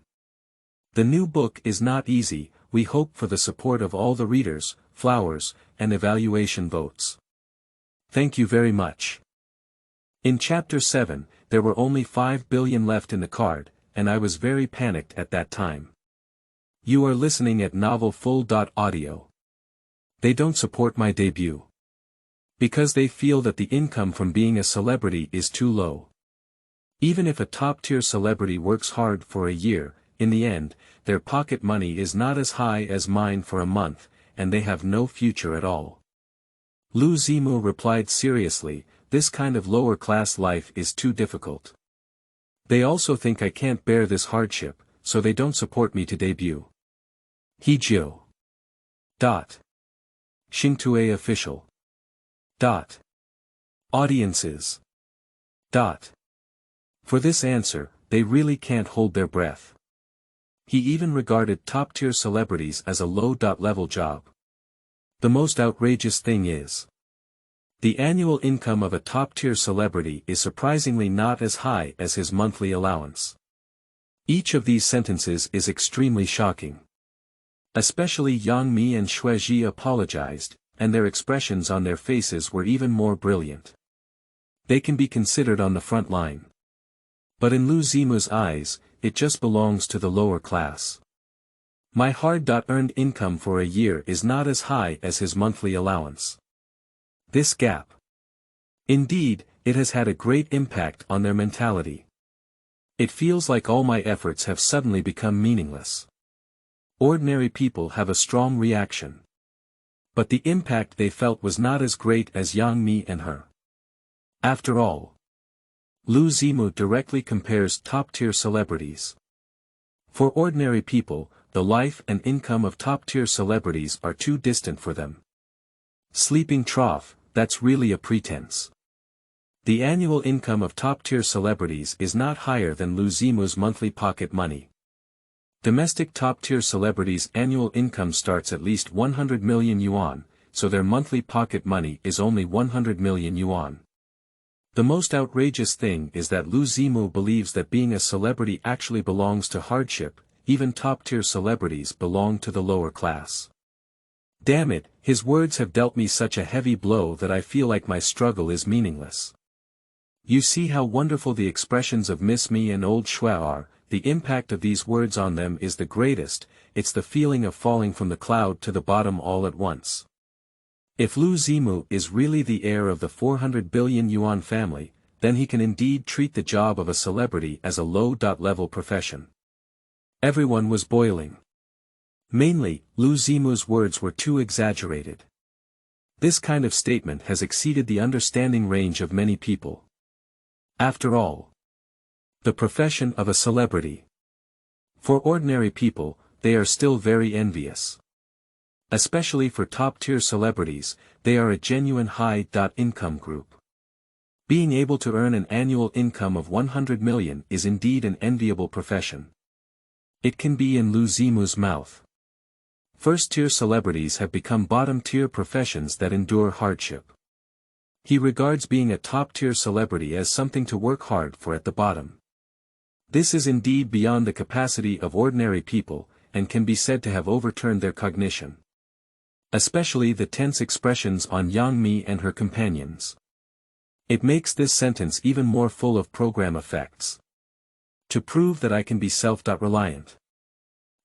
The new book is not easy, we hope for the support of all the readers, flowers, and evaluation votes. Thank you very much. In Chapter 7, there were only 5 billion left in the card, and I was very panicked at that time. You are listening at Novel Full.Audio. They don't support my debut. Because they feel that the income from being a celebrity is too low. Even if a top-tier celebrity works hard for a year, in the end, their pocket money is not as high as mine for a month, and they have no future at all. Lu Zimu replied seriously, this kind of lower-class life is too difficult. They also think I can't bear this hardship, so they don't support me to debut. Hijio. Xingtue official. Audiences. For this answer, they really can't hold their breath. He even regarded top-tier celebrities as a low-level job. The most outrageous thing is, the annual income of a top-tier celebrity is surprisingly not as high as his monthly allowance. Each of these sentences is extremely shocking. Especially Yang Mi and Xuezhi apologized, and their expressions on their faces were even more brilliant. They can be considered on the front line. But in Lu Zimu's eyes, it just belongs to the lower class. My hard-earned income for a year is not as high as his monthly allowance. This gap. Indeed, it has had a great impact on their mentality. It feels like all my efforts have suddenly become meaningless. Ordinary people have a strong reaction. But the impact they felt was not as great as Yang Mi and her. After all, Lu Zimu directly compares top-tier celebrities. For ordinary people, the life and income of top-tier celebrities are too distant for them. Sleeping trough, that's really a pretense. The annual income of top-tier celebrities is not higher than Lu Zimu's monthly pocket money. Domestic top-tier celebrities' annual income starts at least 100 million yuan, so their monthly pocket money is only 100 million yuan. The most outrageous thing is that Lu Zimu believes that being a celebrity actually belongs to hardship, even top-tier celebrities belong to the lower class. Damn it, his words have dealt me such a heavy blow that I feel like my struggle is meaningless. You see how wonderful the expressions of Miss Me and Old Shui are, the impact of these words on them is the greatest, it's the feeling of falling from the cloud to the bottom all at once. If Lu Zimu is really the heir of the 400 billion yuan family, then he can indeed treat the job of a celebrity as a low-level profession. Everyone was boiling. Mainly, Lu Zimu's words were too exaggerated. This kind of statement has exceeded the understanding range of many people. After all, the profession of a celebrity. For ordinary people, they are still very envious. Especially for top-tier celebrities, they are a genuine high-income group. Being able to earn an annual income of 100 million is indeed an enviable profession. It can be in Lu Zimu's mouth. First-tier celebrities have become bottom-tier professions that endure hardship. He regards being a top-tier celebrity as something to work hard for at the bottom. This is indeed beyond the capacity of ordinary people, and can be said to have overturned their cognition. Especially the tense expressions on Yang Mi and her companions. It makes this sentence even more full of program effects. To prove that I can be self-reliant.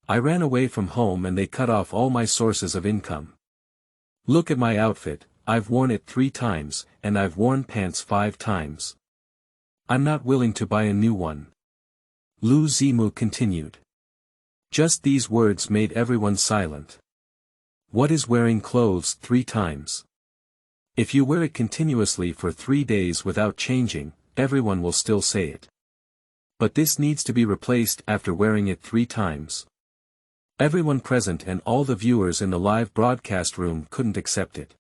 I ran away from home and they cut off all my sources of income. Look at my outfit, I've worn it 3 times, and I've worn pants 5 times. I'm not willing to buy a new one. Lu Zimu continued. Just these words made everyone silent. What is wearing clothes 3 times? If you wear it continuously for 3 days without changing, everyone will still say it. But this needs to be replaced after wearing it 3 times. Everyone present and all the viewers in the live broadcast room couldn't accept it.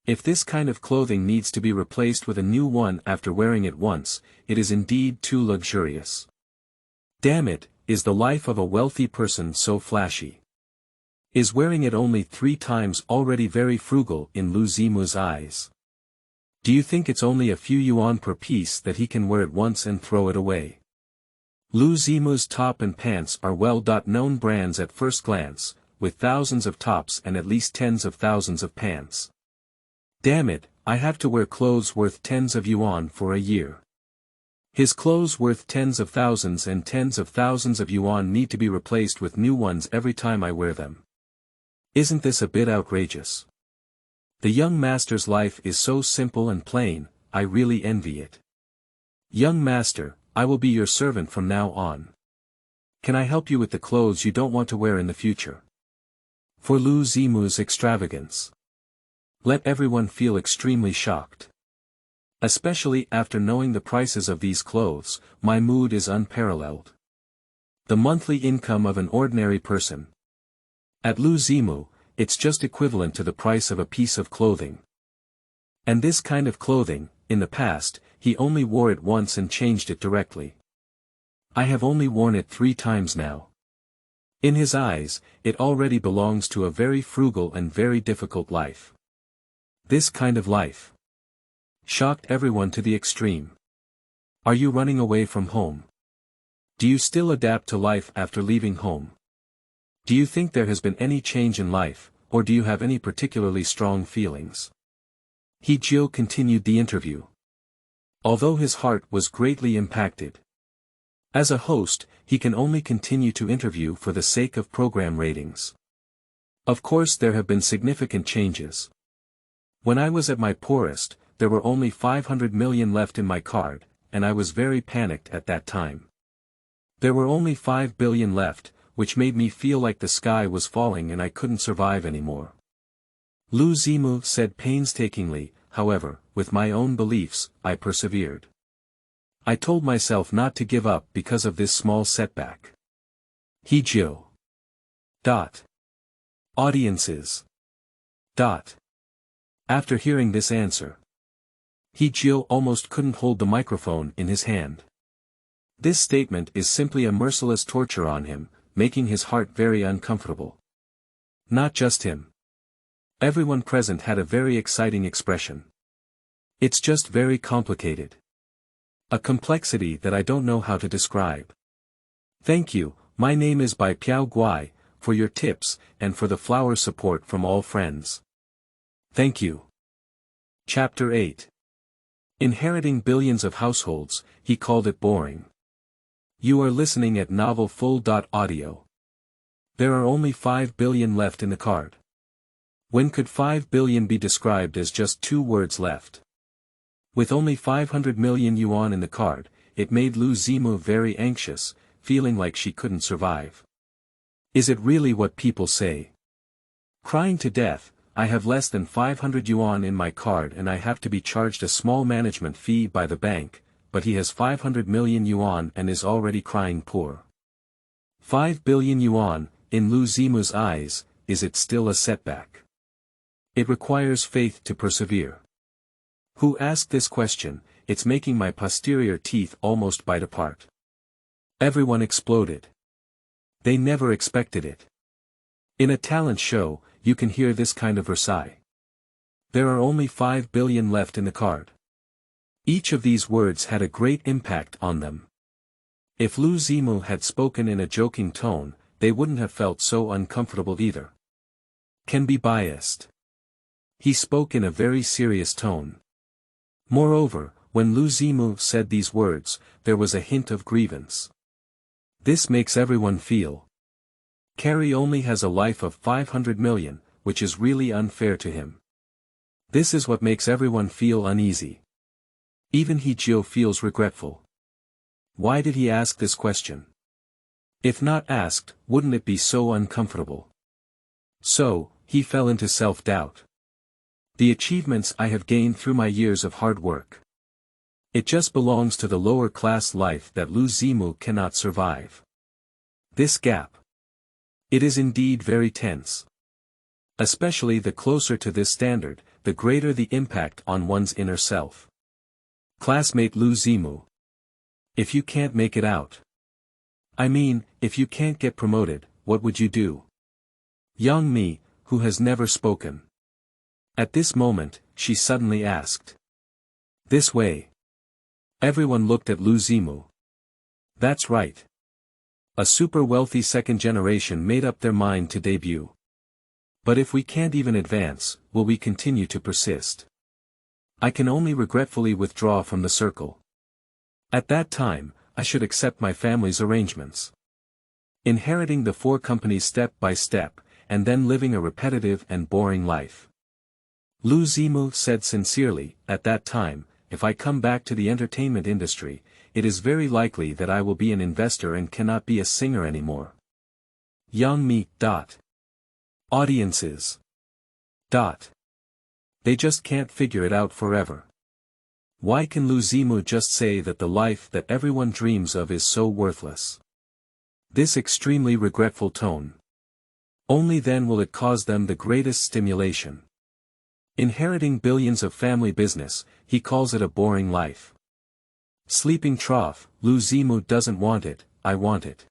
If this kind of clothing needs to be replaced with a new one after wearing it once, it is indeed too luxurious. Damn it, is the life of a wealthy person so flashy? Is wearing it only 3 times already very frugal in Lu Zimu's eyes? Do you think it's only a few yuan per piece that he can wear it once and throw it away? Lu Zimu's top and pants are well-known brands at first glance, with thousands of tops and at least tens of thousands of pants. Damn it, I have to wear clothes worth tens of yuan for a year. His clothes worth tens of thousands and tens of thousands of yuan need to be replaced with new ones every time I wear them. Isn't this a bit outrageous? The young master's life is so simple and plain, I really envy it. Young master, I will be your servant from now on. Can I help you with the clothes you don't want to wear in the future? For Lu Zimu's extravagance. Let everyone feel extremely shocked. Especially after knowing the prices of these clothes, my mood is unparalleled. The monthly income of an ordinary person. At Lu Zimu, it's just equivalent to the price of a piece of clothing. And this kind of clothing, in the past, he only wore it once and changed it directly. I have only worn it 3 times now. In his eyes, it already belongs to a very frugal and very difficult life. This kind of life shocked everyone to the extreme. Are you running away from home? Do you still adapt to life after leaving home? Do you think there has been any change in life, or do you have any particularly strong feelings? He Jiu continued the interview. Although his heart was greatly impacted. As a host, he can only continue to interview for the sake of program ratings. Of course there have been significant changes. When I was at my poorest, there were only 500 million left in my card, and I was very panicked at that time. There were only 5 billion left, which made me feel like the sky was falling and I couldn't survive anymore. Lu Zimu said painstakingly, however, with my own beliefs, I persevered. I told myself not to give up because of this small setback. He Jiu. Audiences. After hearing this answer, He Jiu almost couldn't hold the microphone in his hand. This statement is simply a merciless torture on him, making his heart very uncomfortable. Not just him. Everyone present had a very exciting expression. It's just very complicated. A complexity that I don't know how to describe. Thank you, my name is Bai Piao Guai, for your tips, and for the flower support from all friends. Thank you. Chapter 8. Inheriting billions of households, he called it boring. You are listening at novel full.audio. There are only 5 billion left in the card. When could 5 billion be described as just 2 words left? With only 500 million yuan in the card, it made Lu Zimu very anxious, feeling like she couldn't survive. Is it really what people say? Crying to death, I have less than 500 yuan in my card and I have to be charged a small management fee by the bank, but he has 500 million yuan and is already crying poor. 5 billion yuan, in Lu Zimu's eyes, is it still a setback? It requires faith to persevere. Who asked this question? It's making my posterior teeth almost bite apart. Everyone exploded. They never expected it. In a talent show, you can hear this kind of Versailles. There are only 5 billion left in the card. Each of these words had a great impact on them. If Lu Zimu had spoken in a joking tone, they wouldn't have felt so uncomfortable either. Can be biased. He spoke in a very serious tone. Moreover, when Lu Zimu said these words, there was a hint of grievance. This makes everyone feel. Carrie only has a life of 500 million, which is really unfair to him. This is what makes everyone feel uneasy. Even He Jiu feels regretful. Why did he ask this question? If not asked, wouldn't it be so uncomfortable? So, he fell into self-doubt. The achievements I have gained through my years of hard work. It just belongs to the lower class life that Lu Zimu cannot survive. This gap. It is indeed very tense. Especially the closer to this standard, the greater the impact on one's inner self. Classmate Lu Zimu. If you can't make it out. I mean, if you can't get promoted, what would you do? Young me, who has never spoken. At this moment, she suddenly asked. This way. Everyone looked at Lu Zimu. That's right. A super wealthy second generation made up their mind to debut. But if we can't even advance, will we continue to persist? I can only regretfully withdraw from the circle. At that time, I should accept my family's arrangements. Inheriting the four companies step by step, and then living a repetitive and boring life. Lu Zimu said sincerely, at that time, if I come back to the entertainment industry, it is very likely that I will be an investor and cannot be a singer anymore. Young me. Audiences. They just can't figure it out forever. Why can Lu Zimu just say that the life that everyone dreams of is so worthless? This extremely regretful tone. Only then will it cause them the greatest stimulation. Inheriting billions of family business, he calls it a boring life. Sleeping trough, Lu Zimu doesn't want it, I want it.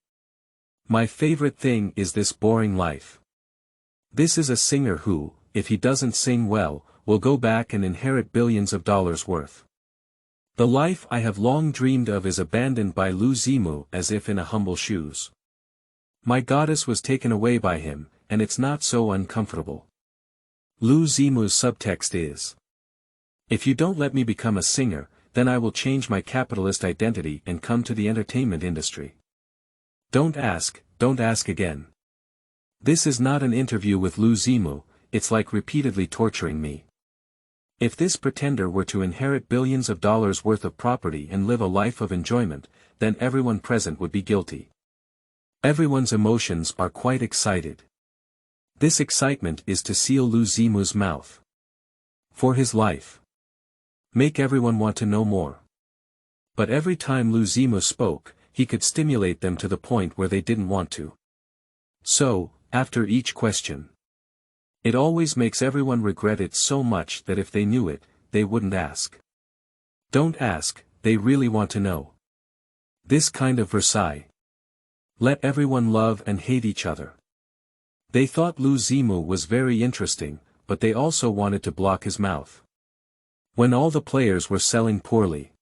My favorite thing is this boring life. This is a singer who, if he doesn't sing well, will go back and inherit billions of dollars worth. The life I have long dreamed of is abandoned by Lu Zimu as if in a humble shoes. My goddess was taken away by him, and it's not so uncomfortable. Lu Zimu's subtext is: if you don't let me become a singer, then I will change my capitalist identity and come to the entertainment industry. Don't ask again. This is not an interview with Lu Zimu, it's like repeatedly torturing me. If this pretender were to inherit billions of dollars worth of property and live a life of enjoyment, then everyone present would be guilty. Everyone's emotions are quite excited. This excitement is to seal Lu Zimu's mouth. For his life. Make everyone want to know more. But every time Lu Zimu spoke, he could stimulate them to the point where they didn't want to. So, after each question, it always makes everyone regret it so much that if they knew it, they wouldn't ask. Don't ask, they really want to know. This kind of Versailles. Let everyone love and hate each other. They thought Lu Zimu was very interesting, but they also wanted to block his mouth. When all the players were selling poorly.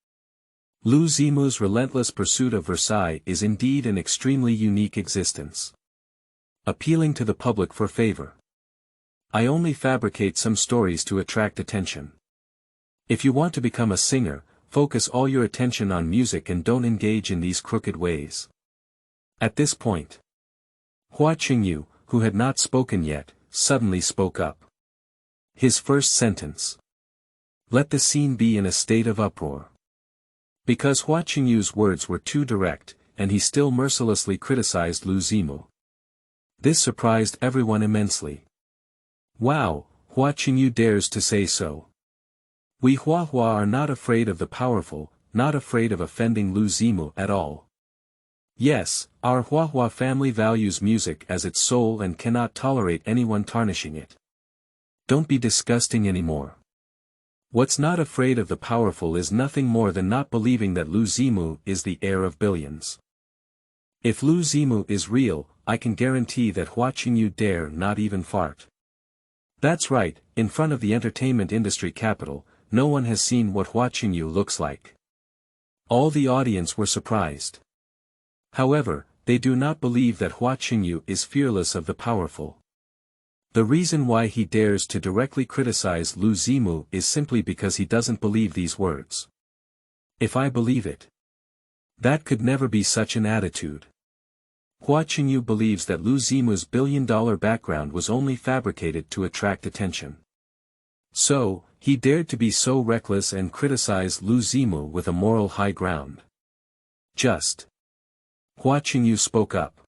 Lu Zimu's relentless pursuit of Versailles is indeed an extremely unique existence. Appealing to the public for favor. I only fabricate some stories to attract attention. If you want to become a singer, focus all your attention on music and don't engage in these crooked ways. At this point, Hua Qingyu, who had not spoken yet, suddenly spoke up. His first sentence. Let the scene be in a state of uproar. Because Hua Qingyu's words were too direct, and he still mercilessly criticized Lu Zimu. This surprised everyone immensely. Wow, Hua Qingyu dares to say so. We Hua are not afraid of the powerful, not afraid of offending Lu Zimu at all. Yes, our Hua family values music as its soul and cannot tolerate anyone tarnishing it. Don't be disgusting anymore. What's not afraid of the powerful is nothing more than not believing that Lu Zimu is the heir of billions. If Lu Zimu is real, I can guarantee that Hua Qingyu dare not even fart. That's right, in front of the entertainment industry capital, no one has seen what Hua Qingyu looks like. All the audience were surprised. However, they do not believe that Hua Qingyu is fearless of the powerful. The reason why he dares to directly criticize Lu Zimu is simply because he doesn't believe these words. If I believe it, that could never be such an attitude. Hua Qingyu believes that Lu Zimu's billion-dollar background was only fabricated to attract attention. So, he dared to be so reckless and criticize Lu Zimu with a moral high ground. Just. Hua Qingyu spoke up.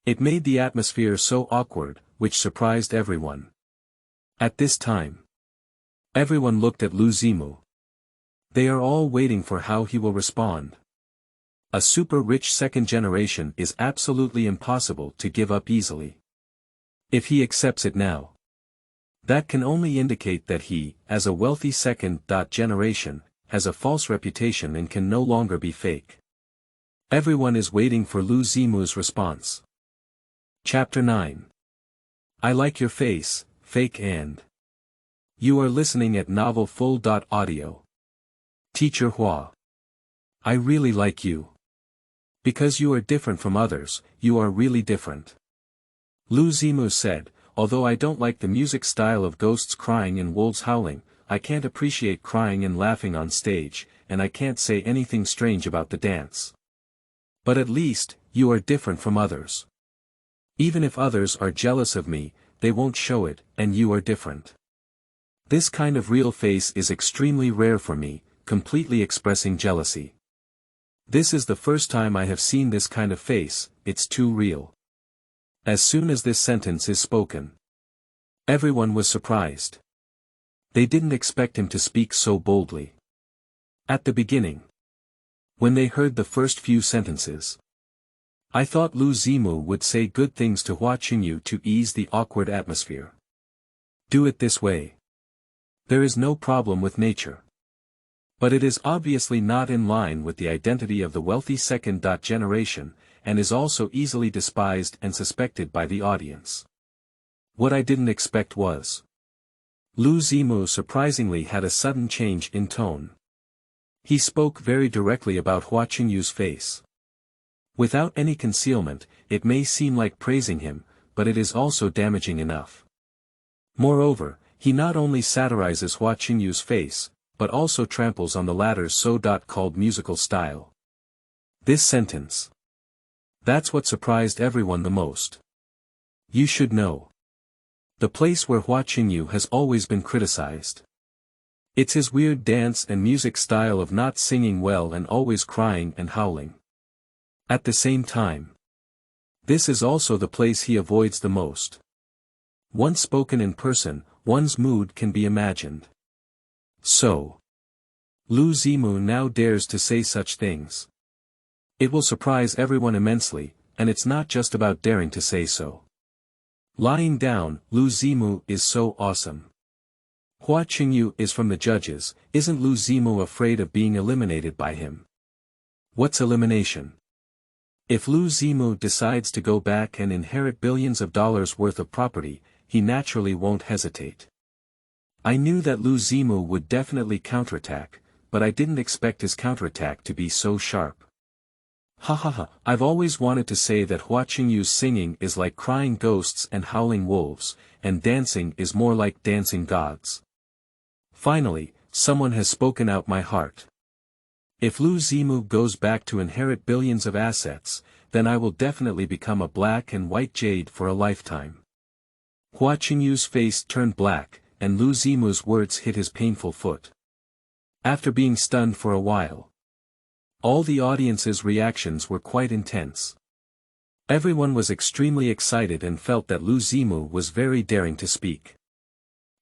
It made the atmosphere so awkward, which surprised everyone. At this time, everyone looked at Lu Zimu. They are all waiting for how he will respond. A super-rich second generation is absolutely impossible to give up easily. If he accepts it now, that can only indicate that he, as a wealthy second generation, has a false reputation and can no longer be fake. Everyone is waiting for Lu Zimu's response. Chapter 9. I like your face, fake and. You are listening at novel full.audio. Teacher Hua. I really like you. Because you are different from others, you are really different. Lu Zimu said, although I don't like the music style of ghosts crying and wolves howling, I can't appreciate crying and laughing on stage, and I can't say anything strange about the dance. But at least, you are different from others. Even if others are jealous of me, they won't show it, and you are different. This kind of real face is extremely rare for me, completely expressing jealousy. This is the first time I have seen this kind of face, it's too real. As soon as this sentence is spoken, everyone was surprised. They didn't expect him to speak so boldly. At the beginning, when they heard the first few sentences, I thought Lu Zimu would say good things to Hua Qingyu to ease the awkward atmosphere. Do it this way. There is no problem with nature. But it is obviously not in line with the identity of the wealthy second generation, and is also easily despised and suspected by the audience. What I didn't expect was, Lu Zimu surprisingly had a sudden change in tone. He spoke very directly about Hua Qingyu's face. Without any concealment, it may seem like praising him, but it is also damaging enough. Moreover, he not only satirizes Hua Qingyu's face, but also tramples on the latter's so-called musical style. This sentence. That's what surprised everyone the most. You should know. The place where Hua Qingyu has always been criticized. It's his weird dance and music style of not singing well and always crying and howling. At the same time, this is also the place he avoids the most. Once spoken in person, one's mood can be imagined. So, Lu Zimu now dares to say such things. It will surprise everyone immensely, and it's not just about daring to say so. Lying down, Lu Zimu is so awesome. Hua Qingyu is from the judges, isn't Lu Zimu afraid of being eliminated by him? What's elimination? If Lu Zimu decides to go back and inherit billions of dollars worth of property, he naturally won't hesitate. I knew that Lu Zimu would definitely counterattack, but I didn't expect his counterattack to be so sharp. I've always wanted to say that Hua Qingyu's singing is like crying ghosts and howling wolves, and dancing is more like dancing gods. Finally, someone has spoken out my heart. If Lu Zimu goes back to inherit billions of assets, then I will definitely become a black and white jade for a lifetime. Hua Qingyu's face turned black, and Lu Zimu's words hit his painful foot. After being stunned for a while, all the audience's reactions were quite intense. Everyone was extremely excited and felt that Lu Zimu was very daring to speak.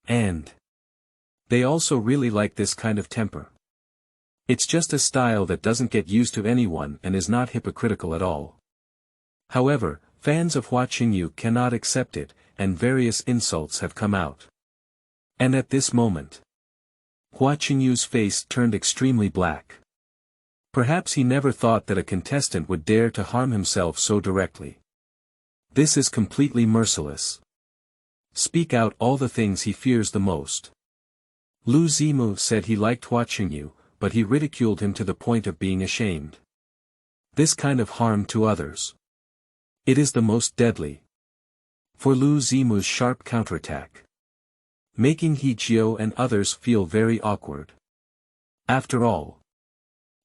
And they also really like this kind of temper. It's just a style that doesn't get used to anyone and is not hypocritical at all. However, fans of Hua Qingyu cannot accept it, and various insults have come out. And at this moment, Hua Qingyu's face turned extremely black. Perhaps he never thought that a contestant would dare to harm himself so directly. This is completely merciless. Speak out all the things he fears the most. Lu Zimu said he liked Hua Qingyu, but he ridiculed him to the point of being ashamed. This kind of harm to others. It is the most deadly. For Lu Zimu's sharp counterattack, making He Jiu and others feel very awkward. After all,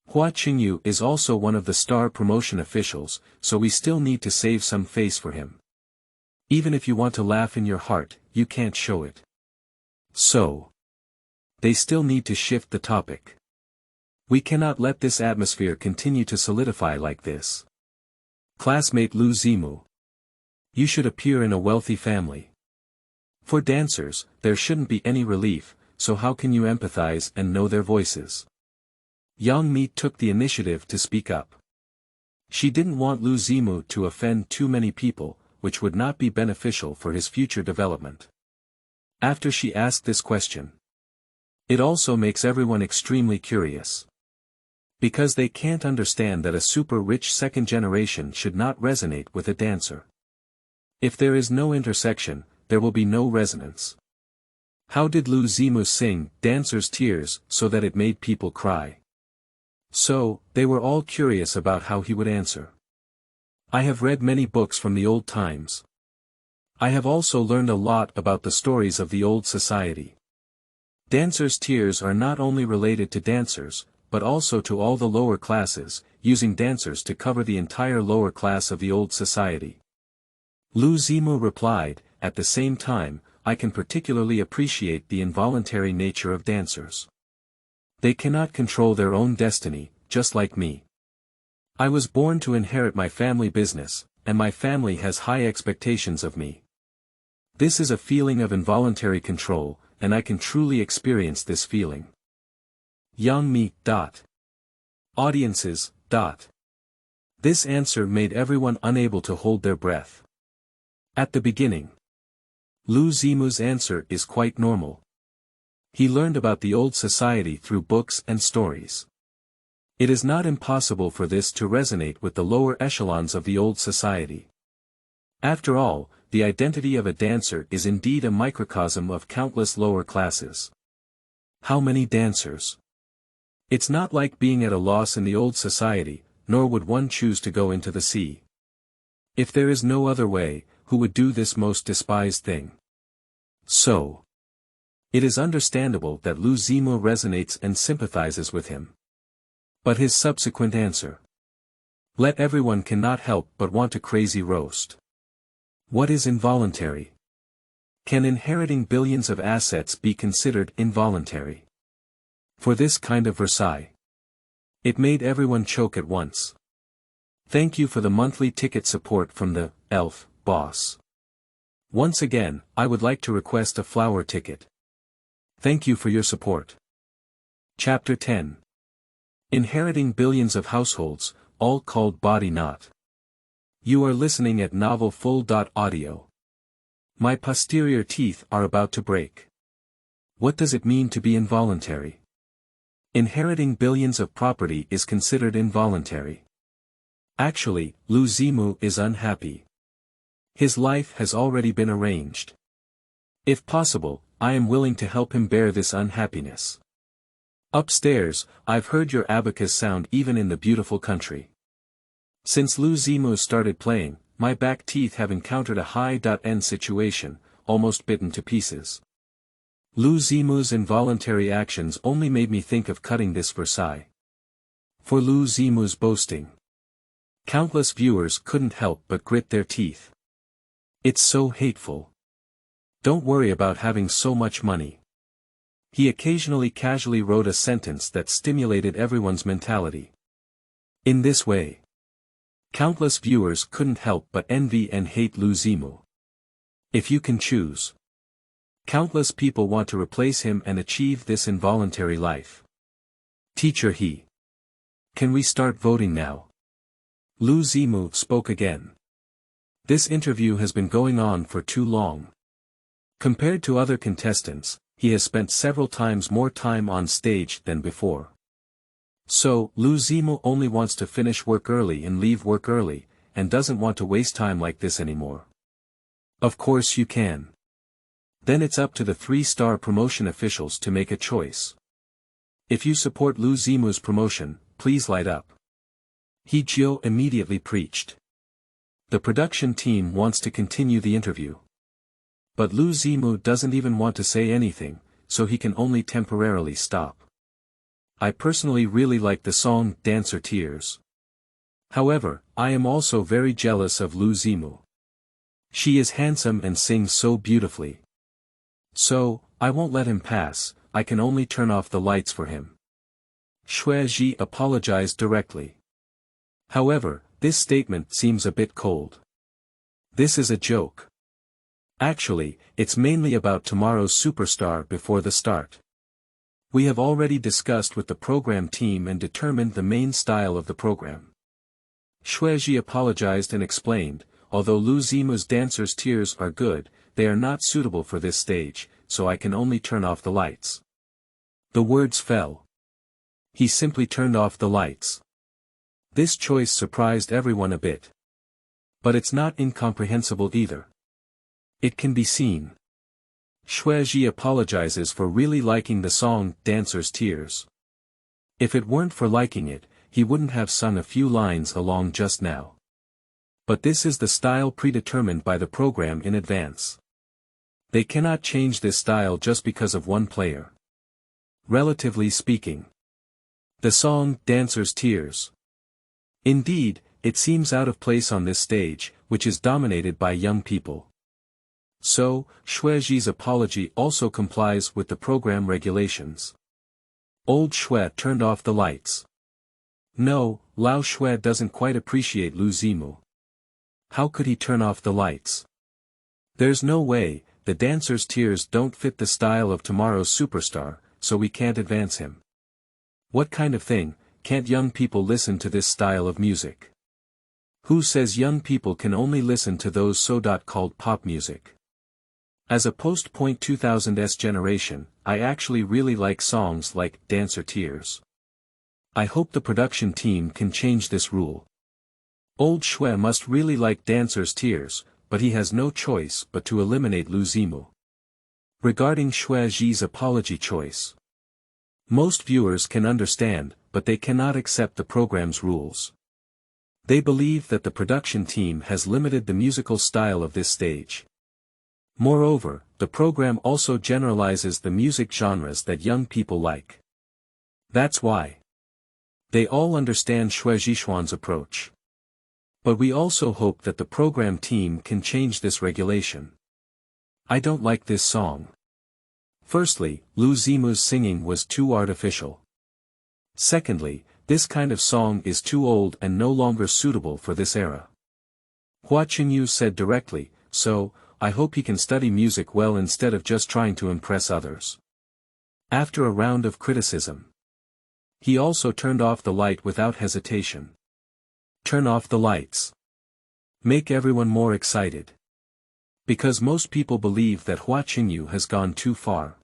Hua Qingyu is also one of the star promotion officials, so we still need to save some face for him. Even if you want to laugh in your heart, you can't show it. So, they still need to shift the topic. We cannot let this atmosphere continue to solidify like this. Classmate Lu Zimu, you should appear in a wealthy family. For dancers, there shouldn't be any relief, so how can you empathize and know their voices? Yang Mi took the initiative to speak up. She didn't want Lu Zimu to offend too many people, which would not be beneficial for his future development. After she asked this question, it also makes everyone extremely curious. Because they can't understand that a super-rich second generation should not resonate with a dancer. If there is no intersection, there will be no resonance. How did Lu Zimu sing Dancer's Tears so that it made people cry? So, they were all curious about how he would answer. I have read many books from the old times. I have also learned a lot about the stories of the old society. Dancers' tiers are not only related to dancers, but also to all the lower classes, using dancers to cover the entire lower class of the old society. Lu Zimu replied, at the same time, I can particularly appreciate the involuntary nature of dancers. They cannot control their own destiny, just like me. I was born to inherit my family business, and my family has high expectations of me. This is a feeling of involuntary control, and I can truly experience this feeling. Young me. Audiences. This answer made everyone unable to hold their breath. At the beginning, Lu Zimu's answer is quite normal. He learned about the old society through books and stories. It is not impossible for this to resonate with the lower echelons of the old society. After all, the identity of a dancer is indeed a microcosm of countless lower classes. How many dancers? It's not like being at a loss in the old society, nor would one choose to go into the sea. If there is no other way, who would do this most despised thing? So, it is understandable that Lu Zimu resonates and sympathizes with him. But his subsequent answer. Let everyone cannot help but want to crazy roast. What is involuntary? Can inheriting billions of assets be considered involuntary? For this kind of Versailles. It made everyone choke at once. Thank you for the monthly ticket support from the elf boss. Once again, I would like to request a flower ticket. Thank you for your support. Chapter 10. Inheriting billions of households, all called body knot. You are listening at novel full.audio. My posterior teeth are about to break. What does it mean to be involuntary? Inheriting billions of property is considered involuntary. Actually, Lu Zimu is unhappy. His life has already been arranged. If possible, I am willing to help him bear this unhappiness. Upstairs, I've heard your abacus sound even in the beautiful country. Since Lu Zimu started playing, my back teeth have encountered a high-end situation, almost bitten to pieces. Lu Zimu's involuntary actions only made me think of cutting this Versailles. For Lu Zimu's boasting. Countless viewers couldn't help but grit their teeth. It's so hateful. Don't worry about having so much money. He occasionally casually wrote a sentence that stimulated everyone's mentality. In this way, countless viewers couldn't help but envy and hate Lu Zimu. If you can choose. Countless people want to replace him and achieve this involuntary life. Teacher he. Can we start voting now? Lu Zimu spoke again. This interview has been going on for too long. Compared to other contestants, he has spent several times more time on stage than before. So, Lu Zimu only wants to finish work early and leave work early, and doesn't want to waste time like this anymore. Of course you can. Then it's up to the 3-star promotion officials to make a choice. If you support Lu Zimu's promotion, please light up. He Jiu immediately preached. The production team wants to continue the interview. But Lu Zimu doesn't even want to say anything, so he can only temporarily stop. I personally really like the song Dancer Tears. However, I am also very jealous of Lu Zimu. She is handsome and sings so beautifully. So, I won't let him pass, I can only turn off the lights for him. Xue Ji apologized directly. However, this statement seems a bit cold. This is a joke. Actually, it's mainly about tomorrow's superstar before the start. We have already discussed with the program team and determined the main style of the program. Xue Ji apologized and explained, although Lu Zimu's dancers' tears are good, they are not suitable for this stage, so I can only turn off the lights. The words fell. He simply turned off the lights. This choice surprised everyone a bit. But it's not incomprehensible either. It can be seen. Xue Ji apologizes for really liking the song Dancer's Tears. If it weren't for liking it, he wouldn't have sung a few lines along just now. But this is the style predetermined by the program in advance. They cannot change this style just because of one player. relatively speaking. The song, Dancer's Tears. Indeed, it seems out of place on this stage, which is dominated by young people. So, Shueji's apology also complies with the program regulations. Old Shui turned off the lights. No, Lao Shui doesn't quite appreciate Lu Zimu. How could he turn off the lights? There's no way, the dancer's tears don't fit the style of tomorrow's superstar, so we can't advance him. What kind of thing, can't young people listen to this style of music? Who says young people can only listen to those so-called pop music? As a post-2000s generation, I actually really like songs like Dancer Tears. I hope the production team can change this rule. Old Shui must really like Dancer's Tears, but he has no choice but to eliminate Lu Zimu. Regarding Shueji's apology choice. Most viewers can understand, but they cannot accept the program's rules. They believe that the production team has limited the musical style of this stage. Moreover, the program also generalizes the music genres that young people like. That's why. They all understand Shui Zhishuan's approach. But we also hope that the program team can change this regulation. I don't like this song. Firstly, Lu Zimu's singing was too artificial. Secondly, this kind of song is too old and no longer suitable for this era. Hua Qingyu said directly, so, I hope he can study music well instead of just trying to impress others. After a round of criticism, he also turned off the light without hesitation. Turn off the lights. Make everyone more excited. Because most people believe that Hua Qingyu has gone too far.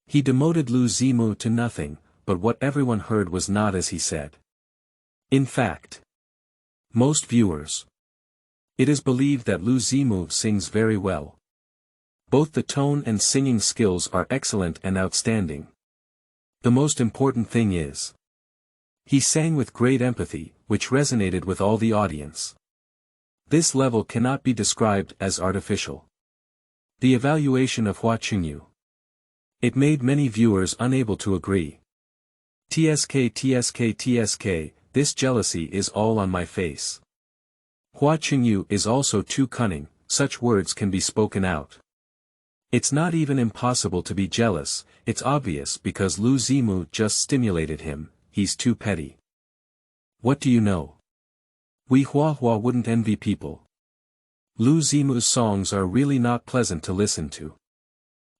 He demoted Lu Zimu to nothing, but what everyone heard was not as he said. In fact, most viewers. It is believed that Lu Zimu sings very well. Both the tone and singing skills are excellent and outstanding. The most important thing is, he sang with great empathy, which resonated with all the audience. This level cannot be described as artificial. The evaluation of Hua Qingyu. It made many viewers unable to agree. TSK, this jealousy is all on my face. Hua Qingyu is also too cunning, such words can be spoken out. It's not even impossible to be jealous, it's obvious because Lu Zimu just stimulated him, he's too petty. What do you know? We Hua wouldn't envy people. Lu Zimu's songs are really not pleasant to listen to.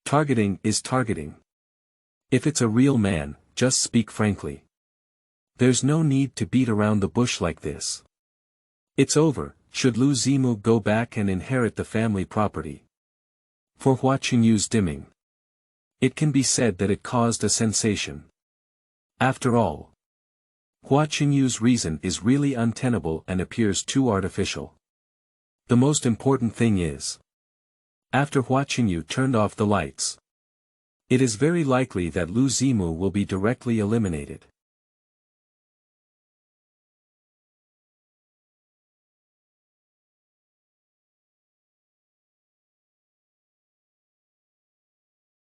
Targeting is targeting. If it's a real man, just speak frankly. There's no need to beat around the bush like this. It's over, should Lu Zimu go back and inherit the family property? For Hua Qingyu's dimming. It can be said that it caused a sensation. After all, Hua Qingyu's reason is really untenable and appears too artificial. The most important thing is, after Hua Qingyu turned off the lights, it is very likely that Lu Zimu will be directly eliminated.